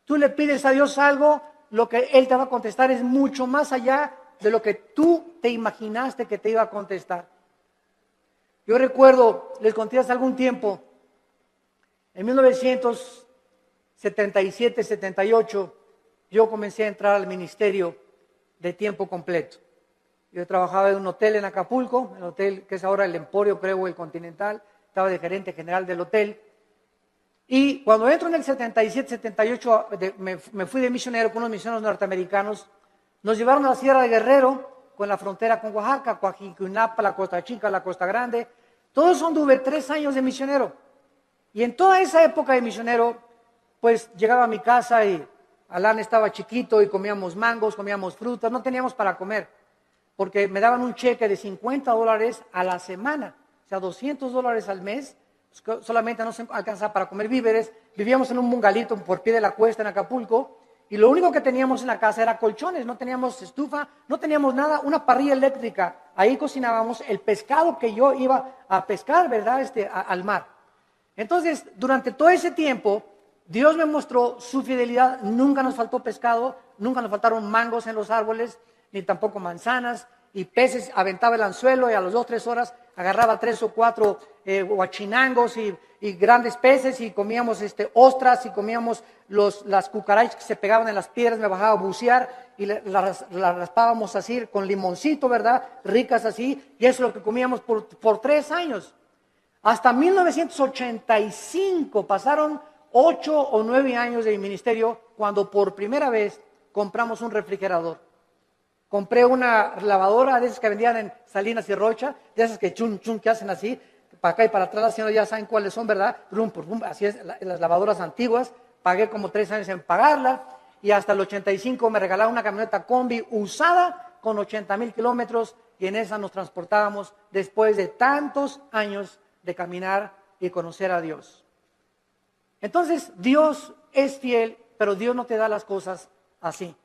Tú le pides a Dios algo, lo que Él te va a contestar es mucho más allá de lo que tú te imaginaste que te iba a contestar. Yo recuerdo, les conté hace algún tiempo, en 1977, 78, yo comencé a entrar al ministerio de tiempo completo. Yo trabajaba en un hotel en Acapulco, el hotel que es ahora el Emporio, creo, el Continental, estaba de gerente general del hotel. Y cuando entro en el 77, 78, me fui de misionero con unos misioneros norteamericanos, nos llevaron a la Sierra de Guerrero con la frontera con Oaxaca, Coajincunapa, la Costa Chica, la Costa Grande. Todo eso anduve 3 años de misionero. Y en toda esa época de misionero, pues llegaba a mi casa y Alan estaba chiquito y comíamos mangos, comíamos frutas, no teníamos para comer, porque me daban un cheque de $50 a la semana, o sea, $200 al mes, solamente no se alcanzaba para comer víveres. Vivíamos en un bungalito por pie de la cuesta en Acapulco, y lo único que teníamos en la casa era colchones, no teníamos estufa, no teníamos nada, una parrilla eléctrica. Ahí cocinábamos el pescado que yo iba a pescar, ¿verdad? Al mar. Entonces, durante todo ese tiempo, Dios me mostró su fidelidad. Nunca nos faltó pescado, nunca nos faltaron mangos en los árboles, ni tampoco manzanas, y peces. Aventaba el anzuelo y a las 2 o 3 horas agarraba 3 o 4 huachinangos y grandes peces, y comíamos ostras, y comíamos las cucarachas que se pegaban en las piedras. Me bajaba a bucear y las raspábamos así con limoncito, ¿verdad? Ricas así, y eso es lo que comíamos por 3 años. Hasta 1985 pasaron 8 o 9 años de mi ministerio, cuando por primera vez compramos un refrigerador. Compré una lavadora de esas que vendían en Salinas y Rocha, de esas que chun, chun, que hacen así, para acá y para atrás, haciendo, ya saben cuáles son, ¿verdad? Rum, rum, así es, las lavadoras antiguas. Pagué como 3 años en pagarla, y hasta el 85 me regalaron una camioneta combi usada con 80,000 kilómetros, y en esa nos transportábamos después de tantos años de caminar y conocer a Dios. Entonces, Dios es fiel, pero Dios no te da las cosas así.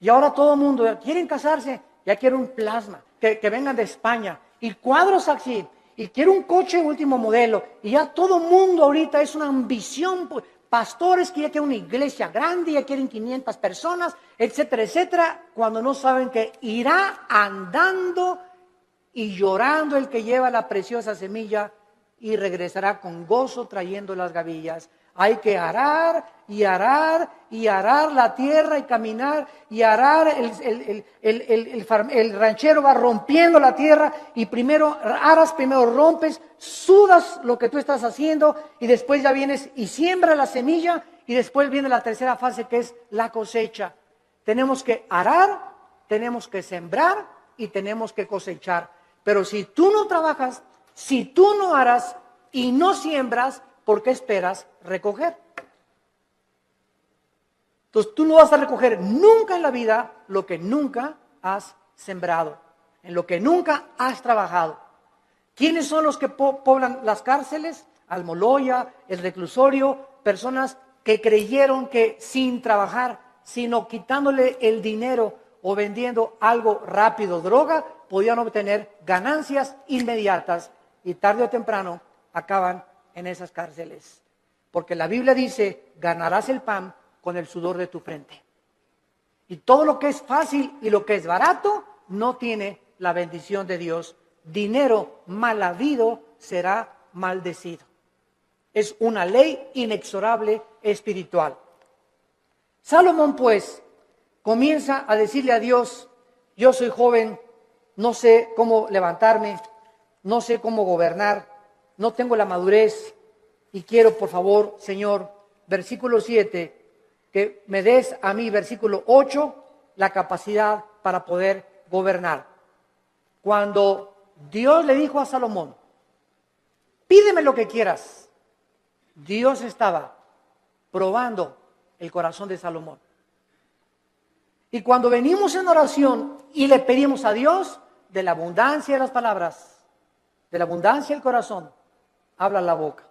Y ahora todo el mundo quieren casarse, ya quiere un plasma, que vengan de España, y cuadros así, y quiere un coche último modelo, y ya todo el mundo ahorita es una ambición, pastores que ya quieren una iglesia grande, ya quieren 500 personas, etcétera, etcétera, cuando no saben que irá andando y llorando el que lleva la preciosa semilla, y regresará con gozo trayendo las gavillas. Hay que arar y arar y arar la tierra y caminar y arar. El ranchero va rompiendo la tierra, y primero aras, primero rompes, sudas lo que tú estás haciendo, y después ya vienes y siembras la semilla, y después viene la tercera fase, que es la cosecha. Tenemos que arar, tenemos que sembrar y tenemos que cosechar. Pero si tú no trabajas, si tú no aras y no siembras, ¿por qué esperas recoger? Entonces tú no vas a recoger nunca en la vida lo que nunca has sembrado, en lo que nunca has trabajado. ¿Quiénes son los que poblan las cárceles? Almoloya, el reclusorio, personas que creyeron que sin trabajar, sino quitándole el dinero o vendiendo algo rápido, droga, podían obtener ganancias inmediatas, y tarde o temprano acaban en esas cárceles. Porque la Biblia dice: ganarás el pan con el sudor de tu frente. Y todo lo que es fácil y lo que es barato no tiene la bendición de Dios. Dinero mal habido será maldecido. Es una ley inexorable espiritual. Salomón, pues, comienza a decirle a Dios: yo soy joven, no sé cómo levantarme, no sé cómo gobernar, no tengo la madurez, y quiero, por favor, Señor, versículo 7, que me des a mí, versículo 8, la capacidad para poder gobernar. Cuando Dios le dijo a Salomón: pídeme lo que quieras, Dios estaba probando el corazón de Salomón. Y cuando venimos en oración y le pedimos a Dios, de la abundancia de las palabras, de la abundancia del corazón, habla la boca.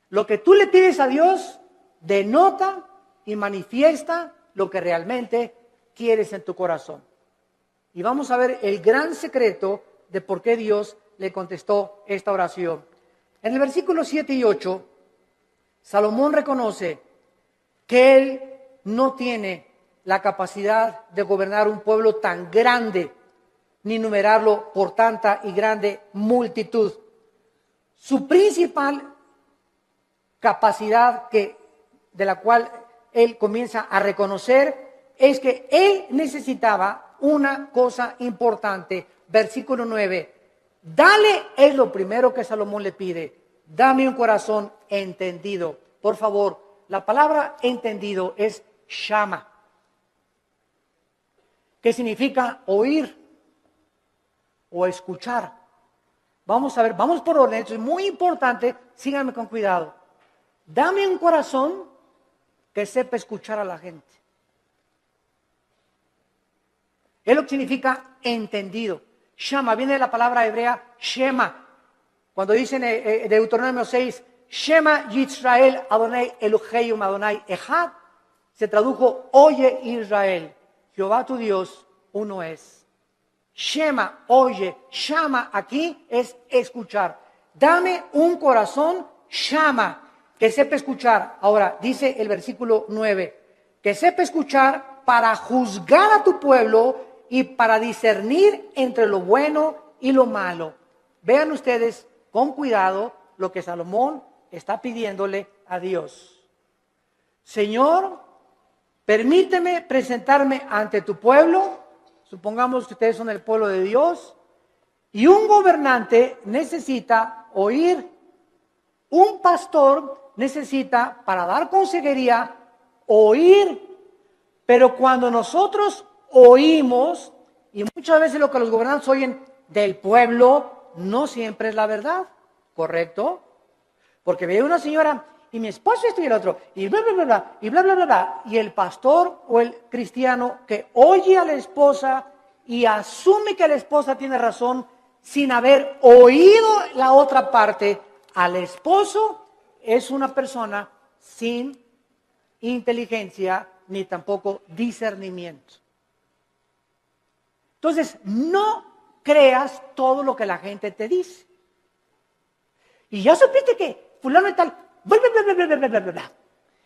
Lo que tú le pides a Dios denota y manifiesta lo que realmente quieres en tu corazón. Y vamos a ver el gran secreto de por qué Dios le contestó esta oración. En el versículo 7 y 8, Salomón reconoce que él no tiene la capacidad de gobernar un pueblo tan grande, ni numerarlo por tanta y grande multitud. Su principal capacidad, de la cual él comienza a reconocer, es que él necesitaba una cosa importante. Versículo 9, dale, es lo primero que Salomón le pide: dame un corazón entendido. Por favor, la palabra entendido es shama, que significa oír o escuchar. Vamos a ver, vamos por orden, esto es muy importante, síganme con cuidado. Dame un corazón que sepa escuchar a la gente. Es lo que significa entendido. Shama, viene de la palabra hebrea Shema. Cuando dicen en Deuteronomio 6, Shema Yisrael Adonai Elohim Adonai Echad, se tradujo, oye Israel, Jehová tu Dios, uno es. Shema, oye, Shama aquí es escuchar. Dame un corazón, Shama, que sepa escuchar. Ahora, dice el versículo 9, que sepa escuchar para juzgar a tu pueblo y para discernir entre lo bueno y lo malo. Vean ustedes con cuidado lo que Salomón está pidiéndole a Dios. Señor, permíteme presentarme ante tu pueblo, supongamos que ustedes son el pueblo de Dios, y un gobernante necesita oír, un pastor necesita, para dar consejería, oír, pero cuando nosotros oímos, y muchas veces lo que los gobernantes oyen del pueblo, no siempre es la verdad, ¿correcto? Porque ve una señora, y mi esposo esto y el otro, y bla, bla, bla, bla, y bla, bla, bla, bla, y el pastor o el cristiano que oye a la esposa y asume que la esposa tiene razón sin haber oído la otra parte, al esposo es una persona sin inteligencia ni tampoco discernimiento. Entonces, no creas todo lo que la gente te dice. Y ya supiste que fulano y tal, bla, bla, bla, bla, bla, bla, bla, bla.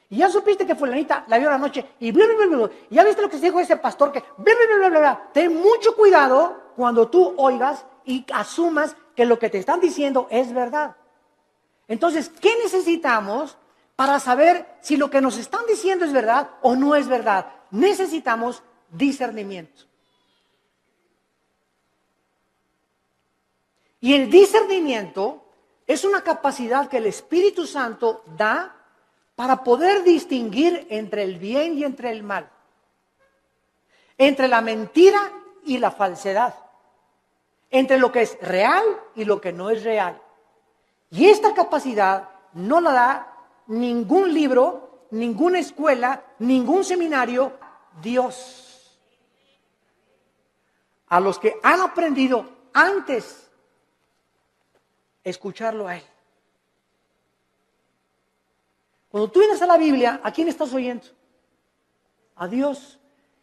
Y ya supiste que fulanita la vio la noche y bla, bla, bla, bla. Y ya viste lo que se dijo ese pastor que bla, bla, bla, bla, bla, bla. Ten mucho cuidado cuando tú oigas y asumas que lo que te están diciendo es verdad. Entonces, ¿qué necesitamos para saber si lo que nos están diciendo es verdad o no es verdad? Necesitamos discernimiento. Y el discernimiento es una capacidad que el Espíritu Santo da para poder distinguir entre el bien y entre el mal, entre la mentira y la falsedad, entre lo que es real y lo que no es real. Y esta capacidad no la da ningún libro, ninguna escuela, ningún seminario, Dios. A los que han aprendido antes escucharlo a Él. Cuando tú vienes a la Biblia, ¿a quién estás oyendo? A Dios.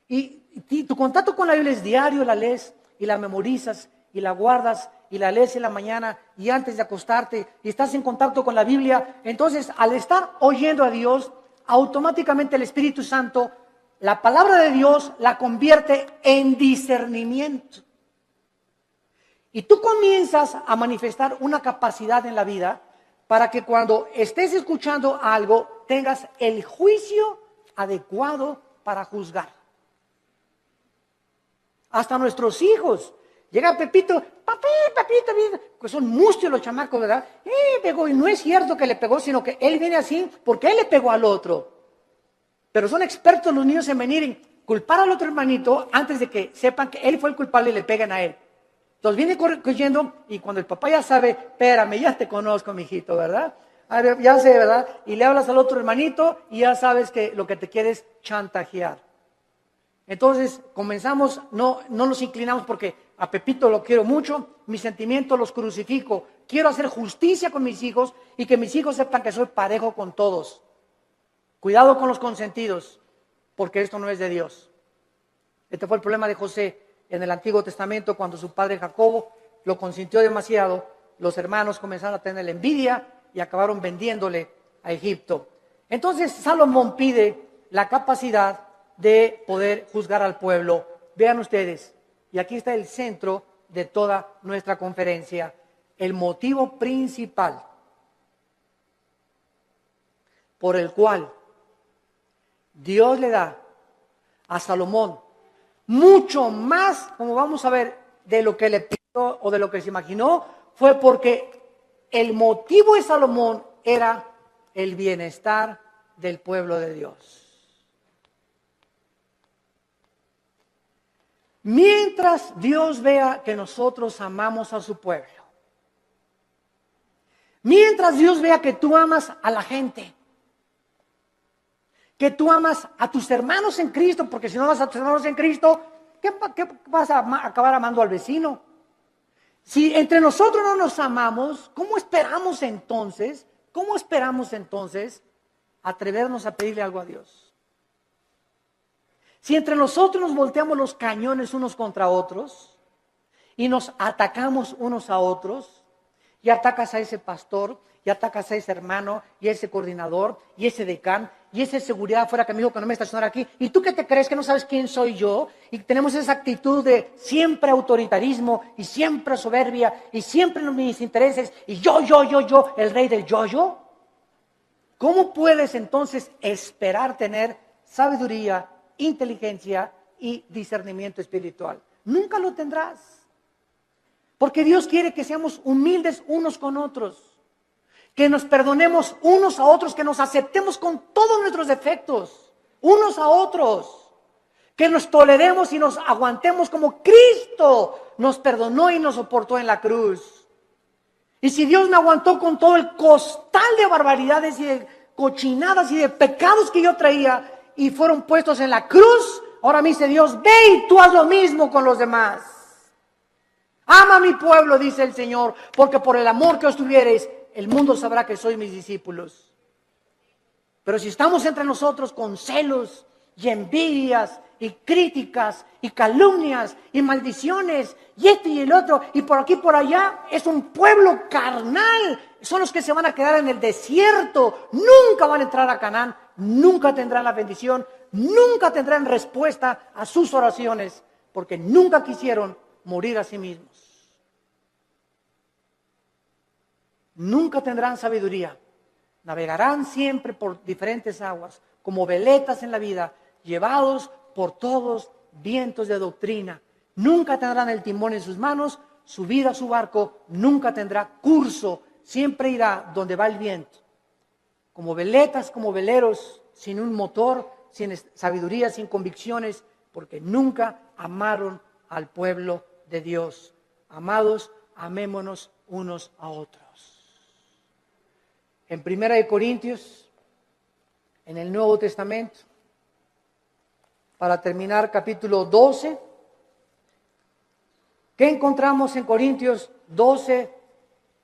Y tu contacto con la Biblia es diario, la lees y la memorizas y la guardas y la lees en la mañana y antes de acostarte y estás en contacto con la Biblia. Entonces, al estar oyendo a Dios, automáticamente el Espíritu Santo, la palabra de Dios la convierte en discernimiento. Y tú comienzas a manifestar una capacidad en la vida para que cuando estés escuchando algo tengas el juicio adecuado para juzgar. Hasta nuestros hijos. Llega Pepito, papito, pues son mustios los chamacos, ¿verdad? Pegó, y no es cierto que le pegó, sino que él viene así porque él le pegó al otro. Pero son expertos los niños en venir en culpar al otro hermanito antes de que sepan que él fue el culpable y le pegan a él. Entonces viene corriendo y cuando el papá ya sabe, espérame, ya te conozco, mijito, ¿verdad? Ya sé, ¿verdad? Y le hablas al otro hermanito y ya sabes que lo que te quiere es chantajear. Entonces comenzamos, no nos inclinamos porque a Pepito lo quiero mucho, mis sentimientos los crucifico, quiero hacer justicia con mis hijos y que mis hijos sepan que soy parejo con todos. Cuidado con los consentidos, porque esto no es de Dios. Este fue el problema de José en el Antiguo Testamento, cuando su padre Jacobo lo consintió demasiado, los hermanos comenzaron a tener envidia y acabaron vendiéndole a Egipto. Entonces Salomón pide la capacidad de poder juzgar al pueblo. Vean ustedes, y aquí está el centro de toda nuestra conferencia, el motivo principal por el cual Dios le da a Salomón mucho más, como vamos a ver, de lo que le pidió o de lo que se imaginó, fue porque el motivo de Salomón era el bienestar del pueblo de Dios. Mientras Dios vea que nosotros amamos a su pueblo, mientras Dios vea que tú amas a la gente, que tú amas a tus hermanos en Cristo, porque si no amas a tus hermanos en Cristo, ¿qué vas a acabar amando al vecino? Si entre nosotros no nos amamos, ¿cómo esperamos entonces atrevernos a pedirle algo a Dios? Si entre nosotros nos volteamos los cañones unos contra otros y nos atacamos unos a otros, y atacas a ese pastor, y atacas a ese hermano, y a ese coordinador, y ese decán, y ese seguridad afuera que me dijo que no me estacionara aquí, ¿y tú qué te crees que no sabes quién soy yo? Y tenemos esa actitud de siempre autoritarismo, y siempre soberbia, y siempre mis intereses, y yo, el rey del yo. ¿Cómo puedes entonces esperar tener sabiduría, inteligencia y discernimiento espiritual? Nunca lo tendrás. Porque Dios quiere que seamos humildes unos con otros, que nos perdonemos unos a otros, que nos aceptemos con todos nuestros defectos, unos a otros, que nos toleremos y nos aguantemos como Cristo nos perdonó y nos soportó en la cruz. Y si Dios me aguantó con todo el costal de barbaridades y de cochinadas y de pecados que yo traía y fueron puestos en la cruz, ahora me dice Dios, ve y tú haz lo mismo con los demás. Ama a mi pueblo, dice el Señor, porque por el amor que os tuviereis, el mundo sabrá que sois mis discípulos. Pero si estamos entre nosotros con celos y envidias y críticas y calumnias y maldiciones y esto y el otro y por aquí y por allá, es un pueblo carnal. Son los que se van a quedar en el desierto, nunca van a entrar a Canaán, nunca tendrán la bendición, nunca tendrán respuesta a sus oraciones, porque nunca quisieron morir a sí mismos. Nunca tendrán sabiduría. Navegarán siempre por diferentes aguas, como veletas en la vida, llevados por todos vientos de doctrina. Nunca tendrán el timón en sus manos, su vida, su barco, nunca tendrá curso, siempre irá donde va el viento. Como veletas, como veleros, sin un motor, sin sabiduría, sin convicciones, porque nunca amaron al pueblo de Dios. Amados, amémonos unos a otros. En 1 Corintios, en el Nuevo Testamento, para terminar, capítulo 12, ¿qué encontramos en Corintios 12,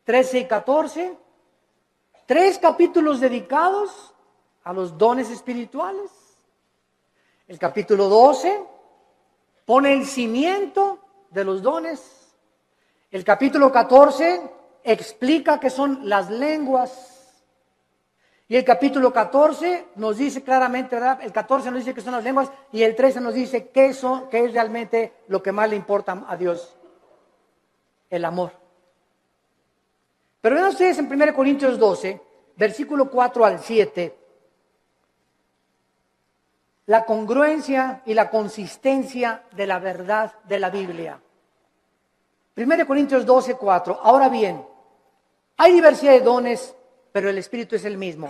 13 y 14? 3 capítulos dedicados a los dones espirituales. El capítulo 12 pone el cimiento de los dones. El capítulo 14 explica qué son las lenguas. Y el capítulo 14 nos dice claramente, ¿verdad? El 14 nos dice que son las lenguas y el 13 nos dice qué es realmente lo que más le importa a Dios. El amor. Pero vean ustedes en 1 Corintios 12, versículo 4 al 7, la congruencia y la consistencia de la verdad de la Biblia. 1 Corintios 12, 4. Ahora bien, hay diversidad de dones, pero el Espíritu es el mismo.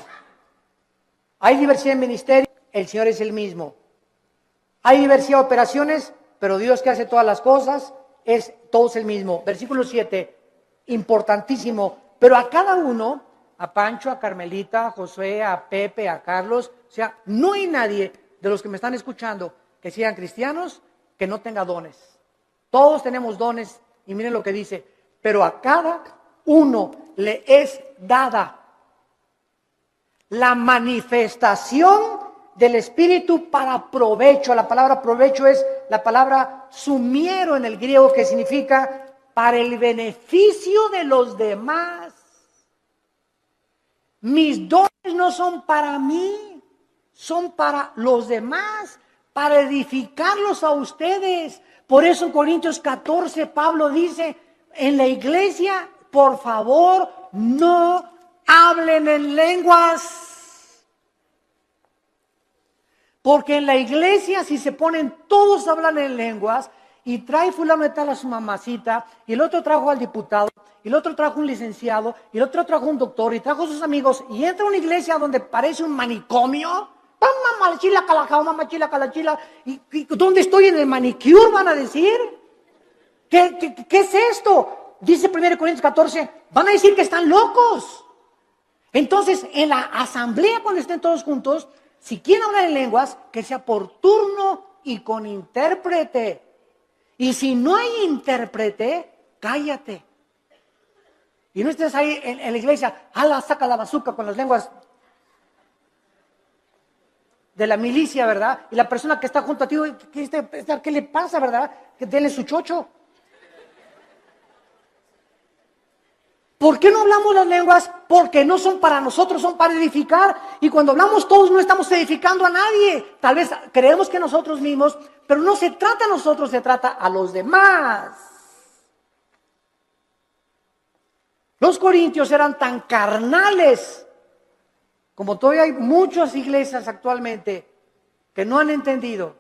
Hay diversidad de ministerios, el Señor es el mismo. Hay diversidad de operaciones, pero Dios que hace todas las cosas, todo es el mismo. Versículo 7, importantísimo. Pero a cada uno, a Pancho, a Carmelita, a Josué, a Pepe, a Carlos, o sea, no hay nadie de los que me están escuchando que sean cristianos que no tenga dones. Todos tenemos dones y miren lo que dice, pero a cada uno le es dada la manifestación del Espíritu para provecho. La palabra provecho es la palabra sumiero en el griego, que significa para el beneficio de los demás. Mis dones no son para mí, son para los demás, para edificarlos a ustedes. Por eso en Corintios 14 Pablo dice, en la iglesia, por favor, no hablen en lenguas. Porque en la iglesia, si se ponen todos a hablar en lenguas, y trae fulano de tal a su mamacita, y el otro trajo al diputado, y el otro trajo un licenciado, y el otro trajo un doctor, y trajo a sus amigos, y entra a una iglesia donde parece un manicomio, Mamá, chila, calajao, mamá, chila, calachila. ¿Y dónde estoy en el manicure? Van a decir. ¿Qué es esto? Dice 1 Corintios 14, van a decir que están locos. Entonces, en la asamblea, cuando estén todos juntos, si quieren hablar en lenguas, que sea por turno y con intérprete. Y si no hay intérprete, cállate. Y no estés ahí en la iglesia, saca la bazuca con las lenguas de la milicia, ¿verdad? Y la persona que está junto a ti, ¿qué le pasa, verdad? Que denle su chocho. ¿Por qué no hablamos las lenguas? Porque no son para nosotros, son para edificar. Y cuando hablamos todos no estamos edificando a nadie. Tal vez creemos que nosotros mismos, pero no se trata a nosotros, se trata a los demás. Los corintios eran tan carnales, como todavía hay muchas iglesias actualmente que no han entendido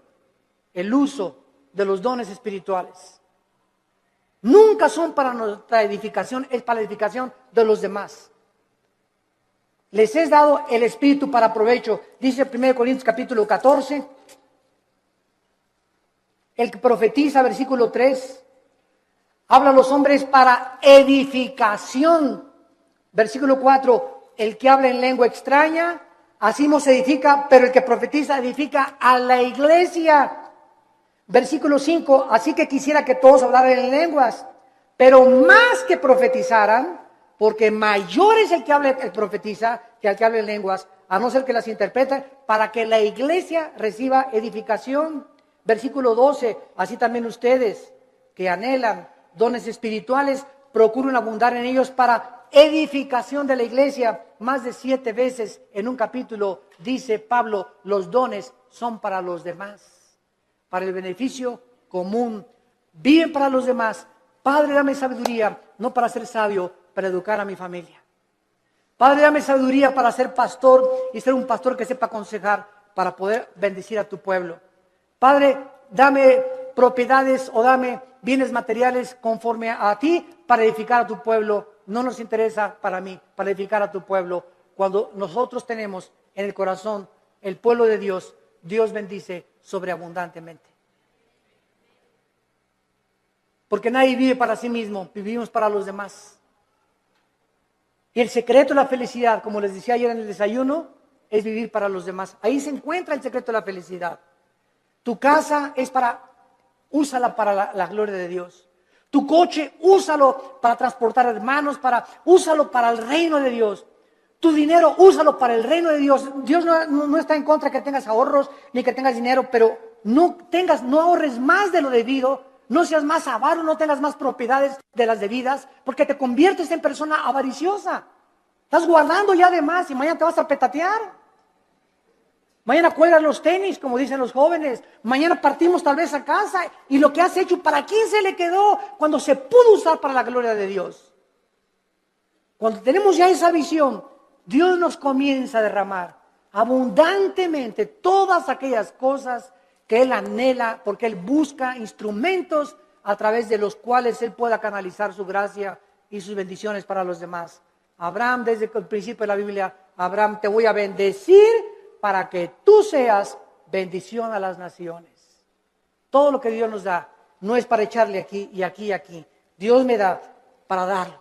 el uso de los dones espirituales. Nunca son para nuestra edificación, es para la edificación de los demás. Les es dado el Espíritu para provecho. Dice 1 Corintios capítulo 14. El que profetiza, versículo 3. Habla a los hombres para edificación. Versículo 4. El que habla en lengua extraña, así no se edifica, pero el que profetiza edifica a la iglesia. Versículo 5, así que quisiera que todos hablaran en lenguas, pero más que profetizaran, porque mayor es el que habla, el profetiza, que el que habla en lenguas, a no ser que las interprete, para que la iglesia reciba edificación. Versículo 12, así también ustedes que anhelan dones espirituales, procuren abundar en ellos para edificación de la iglesia. Más de 7 veces en un capítulo dice Pablo, los dones son para los demás, para el beneficio común. Viven para los demás. Padre, dame sabiduría, no para ser sabio, para educar a mi familia. Padre, dame sabiduría para ser pastor y ser un pastor que sepa aconsejar para poder bendecir a tu pueblo. Padre, dame propiedades o dame bienes materiales conforme a ti para edificar a tu pueblo. No nos interesa para mí, para edificar a tu pueblo. Cuando nosotros tenemos en el corazón el pueblo de Dios, Dios bendice sobreabundantemente. Porque nadie vive para sí mismo, vivimos para los demás. Y el secreto de la felicidad, como les decía ayer en el desayuno, es vivir para los demás. Ahí se encuentra el secreto de la felicidad. Tu casa es úsala para la gloria de Dios. Tu coche, úsalo para transportar hermanos, úsalo para el reino de Dios. Tu dinero, úsalo para el reino de Dios. Dios no está en contra de que tengas ahorros, ni que tengas dinero, pero no ahorres más de lo debido, no seas más avaro, no tengas más propiedades de las debidas, porque te conviertes en persona avariciosa. Estás guardando ya de más y mañana te vas a petatear. Mañana cuelgas los tenis, como dicen los jóvenes. Mañana partimos tal vez a casa y lo que has hecho, ¿para quién se le quedó? Cuando se pudo usar para la gloria de Dios. Cuando tenemos ya esa visión, Dios nos comienza a derramar abundantemente todas aquellas cosas que Él anhela, porque Él busca instrumentos a través de los cuales Él pueda canalizar su gracia y sus bendiciones para los demás. Abraham, desde el principio de la Biblia, Abraham, te voy a bendecir para que tú seas bendición a las naciones. Todo lo que Dios nos da no es para echarle aquí y aquí y aquí. Dios me da para darlo.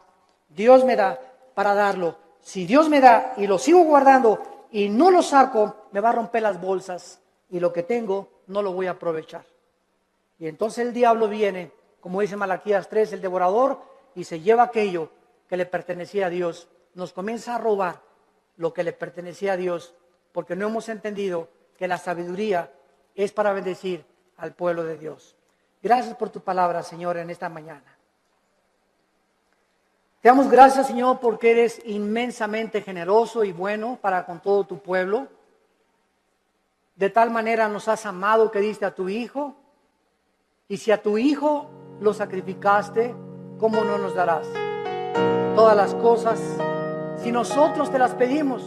Dios me da para darlo. Si Dios me da y lo sigo guardando y no lo saco, me va a romper las bolsas y lo que tengo no lo voy a aprovechar. Y entonces el diablo viene, como dice Malaquías 3, el devorador, y se lleva aquello que le pertenecía a Dios. Nos comienza a robar lo que le pertenecía a Dios, porque no hemos entendido que la sabiduría es para bendecir al pueblo de Dios. Gracias por tu palabra, Señor, en esta mañana. Te damos gracias, Señor, porque eres inmensamente generoso y bueno para con todo tu pueblo. De tal manera nos has amado que diste a tu Hijo. Y si a tu Hijo lo sacrificaste, ¿cómo no nos darás todas las cosas? Si nosotros te las pedimos,